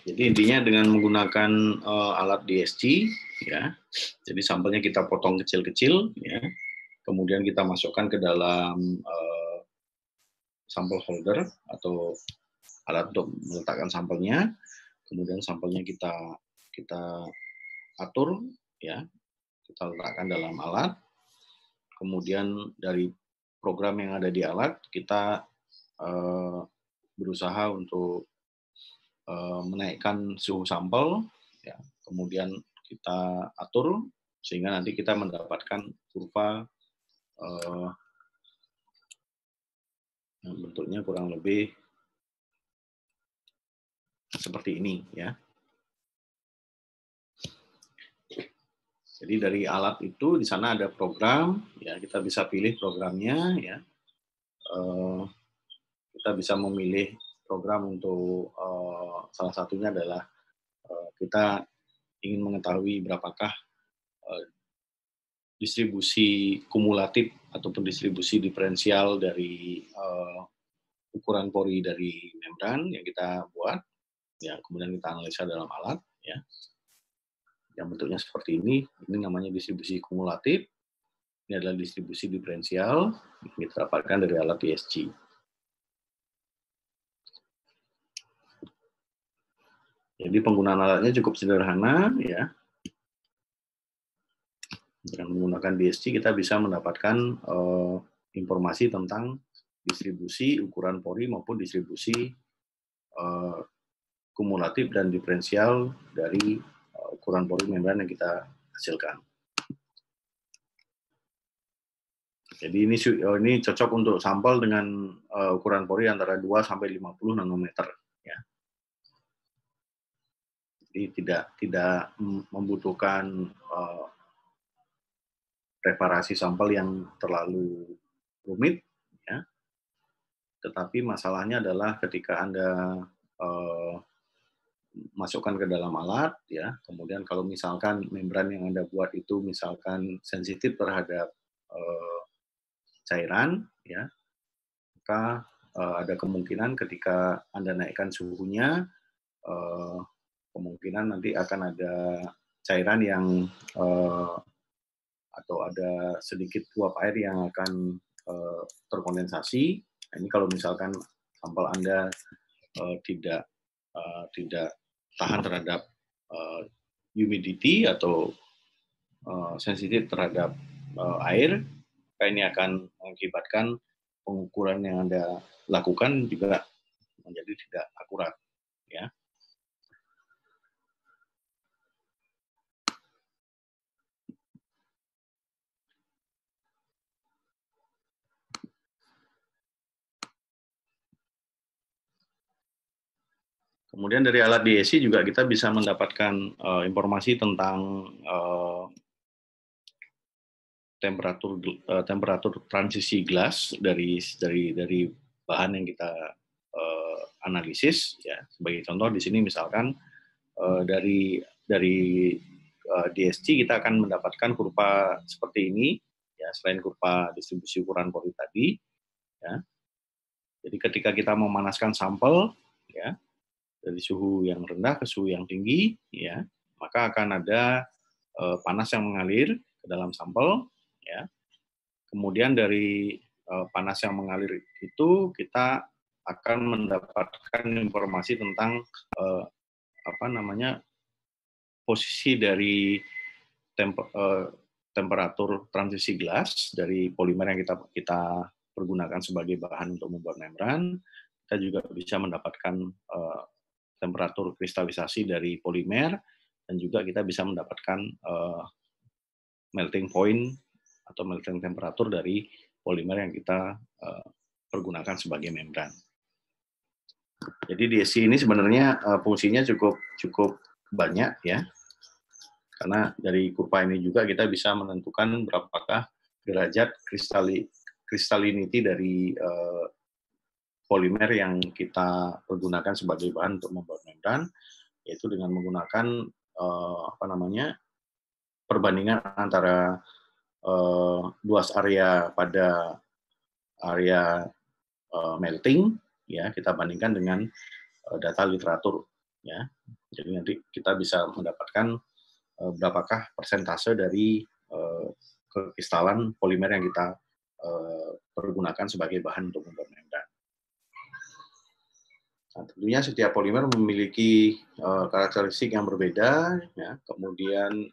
jadi intinya dengan menggunakan alat DSC, ya, jadi sampelnya kita potong kecil-kecil, ya, kemudian kita masukkan ke dalam sampel holder atau alat untuk meletakkan sampelnya, kemudian sampelnya kita atur, ya, kita letakkan dalam alat, kemudian dari program yang ada di alat kita berusaha untuk menaikkan suhu sampel, ya, kemudian kita atur sehingga nanti kita mendapatkan kurva yang bentuknya kurang lebih seperti ini, ya. Jadi dari alat itu di sana ada program, ya, kita bisa pilih programnya, ya. Kita bisa memilih program untuk salah satunya adalah kita ingin mengetahui berapakah distribusi kumulatif ataupun distribusi diferensial dari ukuran pori dari membran yang kita buat, ya, kemudian kita analisa dalam alat, ya. yang bentuknya seperti ini namanya distribusi kumulatif, ini adalah distribusi diferensial yang kita dapatkan dari alat DSG. Jadi penggunaan alatnya cukup sederhana, ya. Dengan menggunakan DSG kita bisa mendapatkan informasi tentang distribusi ukuran pori maupun distribusi kumulatif dan diferensial dari ukuran pori membran yang kita hasilkan. Jadi ini cocok untuk sampel dengan ukuran pori antara 2 sampai 50 nanometer, ya. Jadi tidak membutuhkan preparasi sampel yang terlalu rumit, ya. Tetapi masalahnya adalah ketika Anda masukkan ke dalam alat, ya. Kemudian kalau misalkan membran yang Anda buat itu misalkan sensitif terhadap cairan, ya, maka ada kemungkinan ketika Anda naikkan suhunya, kemungkinan nanti akan ada cairan yang atau ada sedikit uap air yang akan terkondensasi. Nah, ini kalau misalkan sampel Anda tidak tahan terhadap humidity atau sensitif terhadap air, maka ini akan mengakibatkan pengukuran yang Anda lakukan juga menjadi tidak akurat, ya. Kemudian dari alat DSC juga kita bisa mendapatkan informasi tentang temperatur transisi gelas dari bahan yang kita analisis, ya. Sebagai contoh di sini misalkan dari DSC kita akan mendapatkan kurva seperti ini, ya, selain kurva distribusi ukuran pori tadi, ya. Jadi ketika kita memanaskan sampel, ya, dari suhu yang rendah ke suhu yang tinggi, ya, maka akan ada panas yang mengalir ke dalam sampel, ya. Kemudian dari panas yang mengalir itu kita akan mendapatkan informasi tentang posisi dari temperatur transisi gelas dari polimer yang kita pergunakan sebagai bahan untuk membuat membran. Kita juga bisa mendapatkan temperatur kristalisasi dari polimer, dan juga kita bisa mendapatkan melting point atau melting temperatur dari polimer yang kita pergunakan sebagai membran. Jadi DSC ini sebenarnya fungsinya cukup banyak, ya. Karena dari kurva ini juga kita bisa menentukan berapakah derajat kristalinity dari polimer yang kita pergunakan sebagai bahan untuk membuat membran, yaitu dengan menggunakan perbandingan antara luas area pada area melting, ya, kita bandingkan dengan data literatur, ya. Jadi nanti kita bisa mendapatkan berapakah persentase dari kekristalan polimer yang kita pergunakan sebagai bahan untuk membuat membran. Nah, tentunya setiap polimer memiliki karakteristik yang berbeda, ya. Kemudian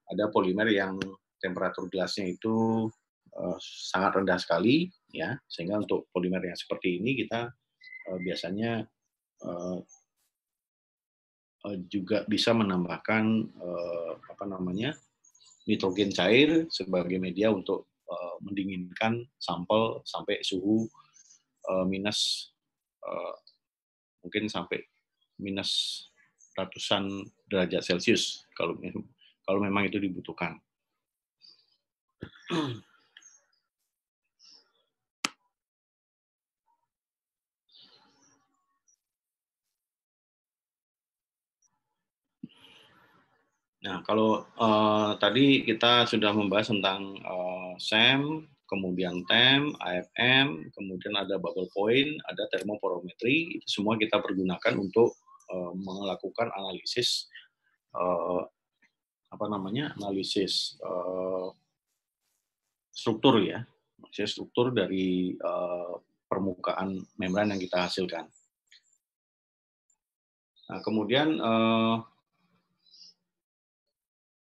ada polimer yang temperatur gelasnya itu sangat rendah sekali, ya, sehingga untuk polimer yang seperti ini kita biasanya juga bisa menambahkan nitrogen cair sebagai media untuk mendinginkan sampel sampai suhu minus mungkin sampai minus ratusan derajat Celcius kalau memang itu dibutuhkan. Nah, kalau tadi kita sudah membahas tentang SEM, kemudian TEM, AFM, kemudian ada bubble point, ada termoporometri, itu semua kita pergunakan untuk melakukan analisis analisis struktur ya, analisis struktur dari permukaan membran yang kita hasilkan. Nah, kemudian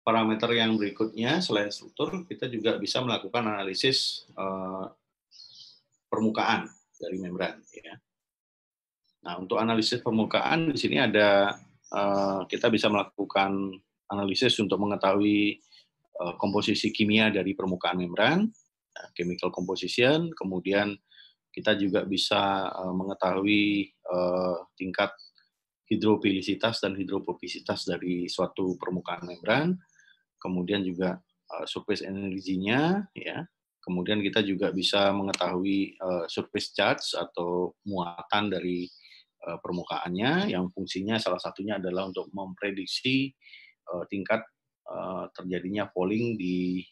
parameter yang berikutnya selain struktur, kita juga bisa melakukan analisis permukaan dari membran. Ya. Nah, untuk analisis permukaan di sini ada kita bisa melakukan analisis untuk mengetahui komposisi kimia dari permukaan membran, chemical composition, kemudian kita juga bisa mengetahui tingkat hidrofilisitas dan hidrofobisitas dari suatu permukaan membran, kemudian juga surface energinya, ya. Kemudian kita juga bisa mengetahui surface charge atau muatan dari permukaannya, yang fungsinya salah satunya adalah untuk memprediksi tingkat terjadinya falling di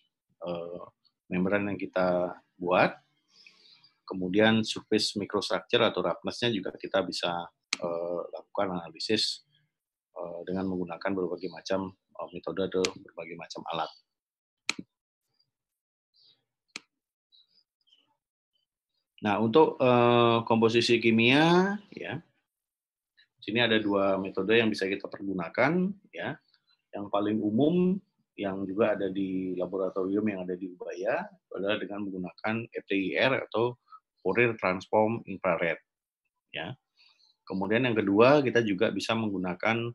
membran yang kita buat. Kemudian surface microstructure atau roughness-nya juga kita bisa lakukan analisis dengan menggunakan berbagai macam metode atau berbagai macam alat. Nah, untuk komposisi kimia, ya, sini ada dua metode yang bisa kita pergunakan, ya. Yang paling umum yang juga ada di laboratorium yang ada di Ubaya adalah dengan menggunakan FTIR atau Fourier Transform Infrared, ya. Kemudian yang kedua kita juga bisa menggunakan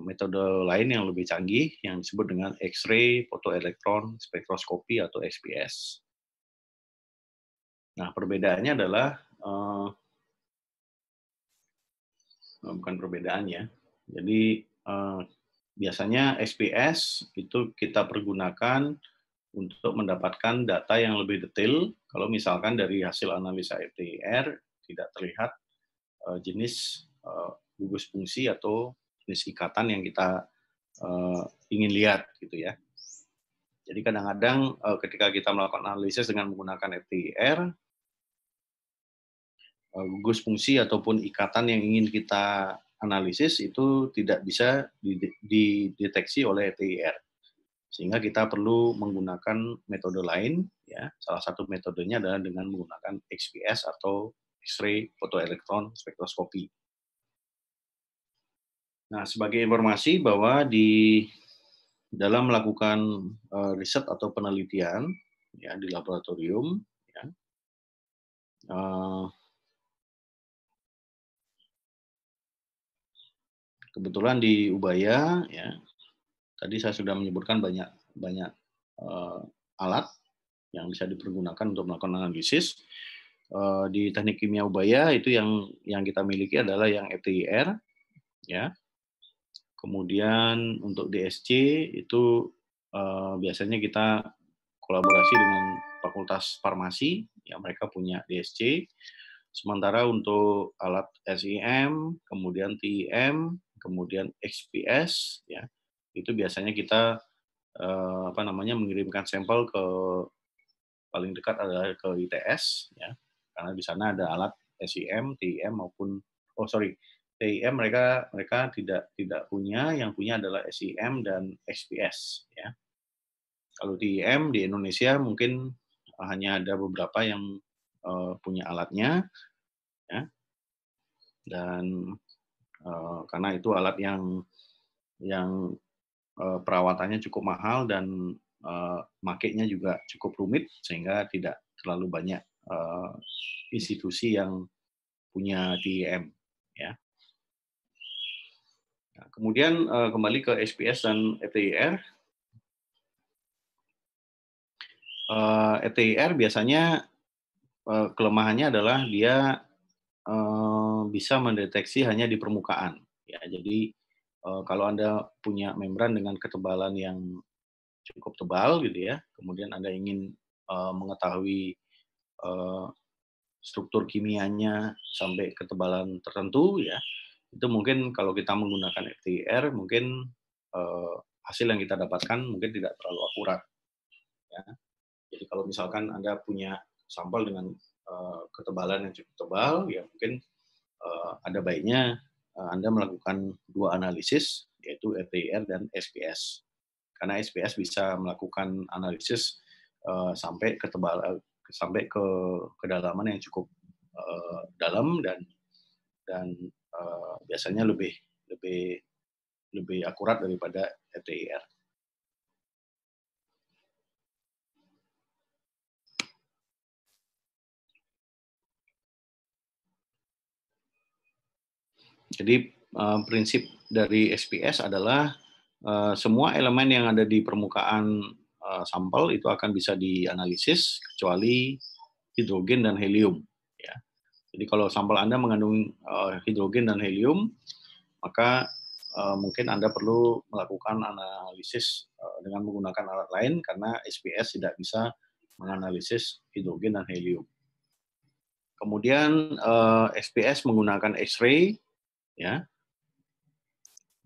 metode lain yang lebih canggih yang disebut dengan X-ray photoelectron spectroscopy atau XPS. Nah, perbedaannya adalah bukan perbedaannya. Jadi biasanya XPS itu kita pergunakan untuk mendapatkan data yang lebih detail. Kalau misalkan dari hasil analisa FTIR tidak terlihat jenis gugus fungsi atau jenis ikatan yang kita ingin lihat, gitu ya. Jadi kadang-kadang ketika kita melakukan analisis dengan menggunakan FTIR, gugus fungsi ataupun ikatan yang ingin kita analisis itu tidak bisa dideteksi oleh FTIR. Sehingga kita perlu menggunakan metode lain, ya. Salah satu metodenya adalah dengan menggunakan XPS atau X-ray photoelectron spectroscopy. Nah, sebagai informasi bahwa di dalam melakukan riset atau penelitian, ya, di laboratorium, ya, kebetulan di Ubaya, ya, tadi saya sudah menyebutkan banyak alat yang bisa dipergunakan untuk melakukan analisis. Di teknik kimia Ubaya itu yang kita miliki adalah yang FTIR, ya. Kemudian untuk DSC itu biasanya kita kolaborasi dengan Fakultas Farmasi, ya, mereka punya DSC. Sementara untuk alat SIM, kemudian TIM, kemudian XPS, ya, itu biasanya kita mengirimkan sampel ke paling dekat adalah ke ITS, ya, karena di sana ada alat SIM, TIM maupun TIM mereka tidak punya, yang punya adalah SIM dan XPS, ya. Kalau TIM di Indonesia mungkin hanya ada beberapa yang punya alatnya, ya, dan karena itu alat yang perawatannya cukup mahal dan makainya juga cukup rumit sehingga tidak terlalu banyak institusi yang punya TIM, ya. Nah, kemudian kembali ke XPS dan FTIR. FTIR biasanya kelemahannya adalah dia bisa mendeteksi hanya di permukaan, ya. Jadi kalau Anda punya membran dengan ketebalan yang cukup tebal, gitu ya, kemudian Anda ingin mengetahui struktur kimianya sampai ketebalan tertentu, ya, itu mungkin kalau kita menggunakan FTIR mungkin hasil yang kita dapatkan mungkin tidak terlalu akurat, ya. Jadi kalau misalkan Anda punya sampel dengan ketebalan yang cukup tebal, ya mungkin ada baiknya Anda melakukan dua analisis, yaitu FTIR dan XPS. karena SPS bisa melakukan analisis sampai ke kedalaman yang cukup dalam dan biasanya lebih akurat daripada FTIR. Jadi prinsip dari SPS adalah semua elemen yang ada di permukaan sampel itu akan bisa dianalisis kecuali hidrogen dan helium. Ya. Jadi kalau sampel Anda mengandung hidrogen dan helium, maka mungkin Anda perlu melakukan analisis dengan menggunakan alat lain karena SPS tidak bisa menganalisis hidrogen dan helium. Kemudian SPS menggunakan X-ray, ya.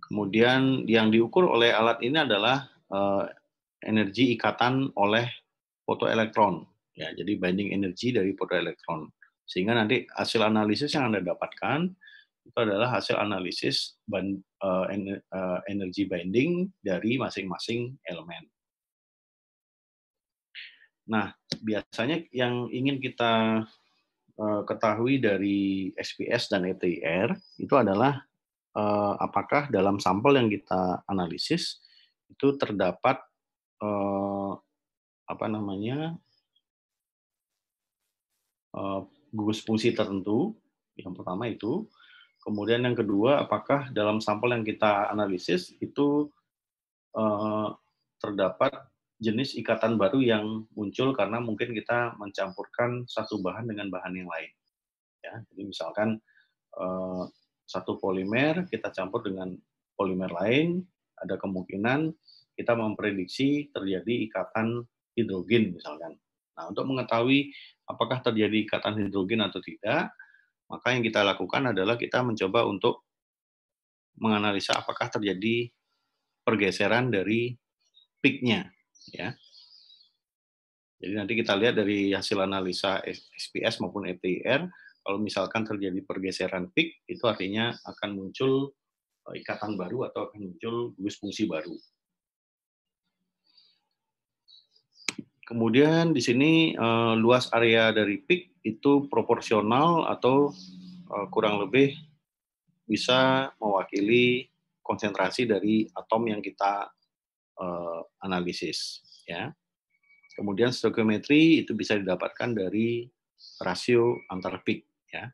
Kemudian yang diukur oleh alat ini adalah energi ikatan oleh fotoelektron, ya. Jadi binding energi dari fotoelektron. Sehingga nanti hasil analisis yang Anda dapatkan itu adalah hasil analisis energi binding dari masing-masing elemen. Nah, biasanya yang ingin kita ketahui dari SPS dan FTIR itu adalah apakah dalam sampel yang kita analisis itu terdapat gugus fungsi tertentu. Yang pertama itu. Kemudian yang kedua, apakah dalam sampel yang kita analisis itu terdapat jenis ikatan baru yang muncul karena mungkin kita mencampurkan satu bahan dengan bahan yang lain. Ya, jadi misalkan satu polimer kita campur dengan polimer lain, ada kemungkinan kita memprediksi terjadi ikatan hidrogen misalkan. Nah, untuk mengetahui apakah terjadi ikatan hidrogen atau tidak, maka yang kita lakukan adalah kita mencoba untuk menganalisa apakah terjadi pergeseran dari peak-nya, ya. Jadi nanti kita lihat dari hasil analisa SPS maupun FTIR, kalau misalkan terjadi pergeseran peak, itu artinya akan muncul ikatan baru atau akan muncul gugus fungsi baru. Kemudian di sini luas area dari peak itu proporsional atau kurang lebih bisa mewakili konsentrasi dari atom yang kita analisis, ya. Kemudian stoichiometry itu bisa didapatkan dari rasio antar peak, ya.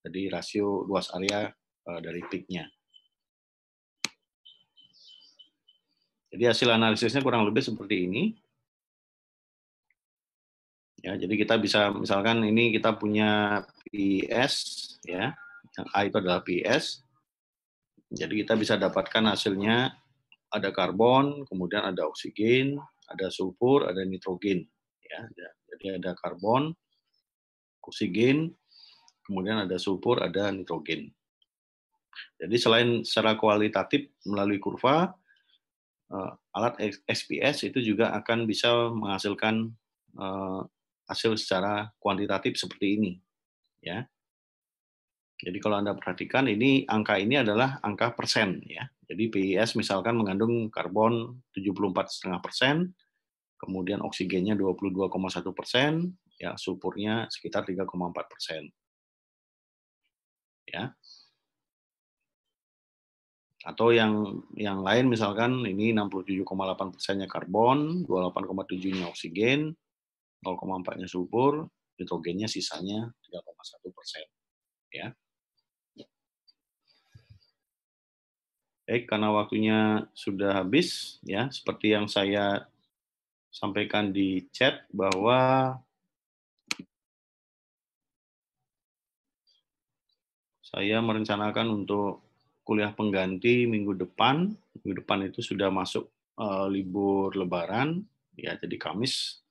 Jadi rasio luas area dari peak-nya. Jadi hasil analisisnya kurang lebih seperti ini. Ya, jadi kita bisa misalkan ini kita punya PIS, ya. Yang A itu adalah PIS. Jadi kita bisa dapatkan hasilnya ada karbon, kemudian ada oksigen, ada sulfur, ada nitrogen, ya. Jadi ada karbon, oksigen, kemudian ada sulfur, ada nitrogen. Jadi selain secara kualitatif melalui kurva, alat SPS itu juga akan bisa menghasilkan hasil secara kuantitatif seperti ini, ya. Jadi kalau Anda perhatikan ini angka ini adalah angka persen, ya. Jadi PIS misalkan mengandung karbon 74,5%, kemudian oksigennya 22,1%, ya sulfurnya sekitar 3,4%. Ya. Atau yang lain misalkan ini 67,8%-nya karbon, 28,7%-nya oksigen, 0,4%-nya sulfur, nitrogennya sisanya 3,1%. Ya. Baik, karena waktunya sudah habis, ya seperti yang saya sampaikan di chat bahwa saya merencanakan untuk kuliah pengganti minggu depan. Minggu depan itu sudah masuk libur Lebaran, ya jadi Kamis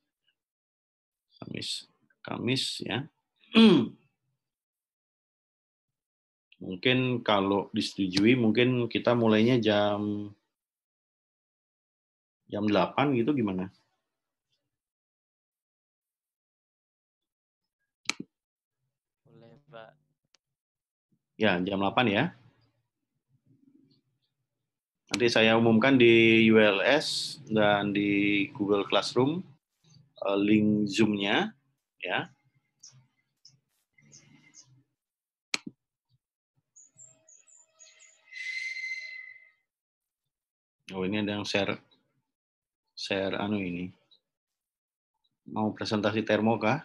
ya. Mungkin kalau disetujui mungkin kita mulainya jam 8 gitu gimana? Boleh, Pak. Ya, jam 8 ya. Nanti saya umumkan di ULS dan di Google Classroom link Zoom-nya, ya. Oh, ini ada yang share anu ini. Mau presentasi termo kah?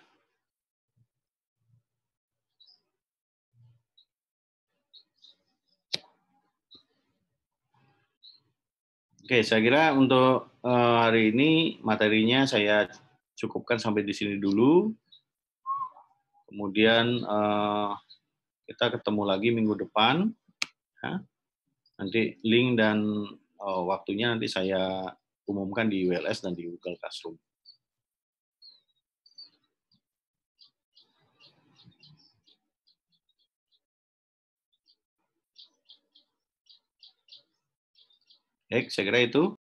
Oke, saya kira untuk hari ini materinya saya cukupkan sampai di sini dulu. Kemudian kita ketemu lagi minggu depan. Ya. Nanti link dan waktunya nanti saya umumkan di ULS dan di Google Classroom. Baik, saya kira itu.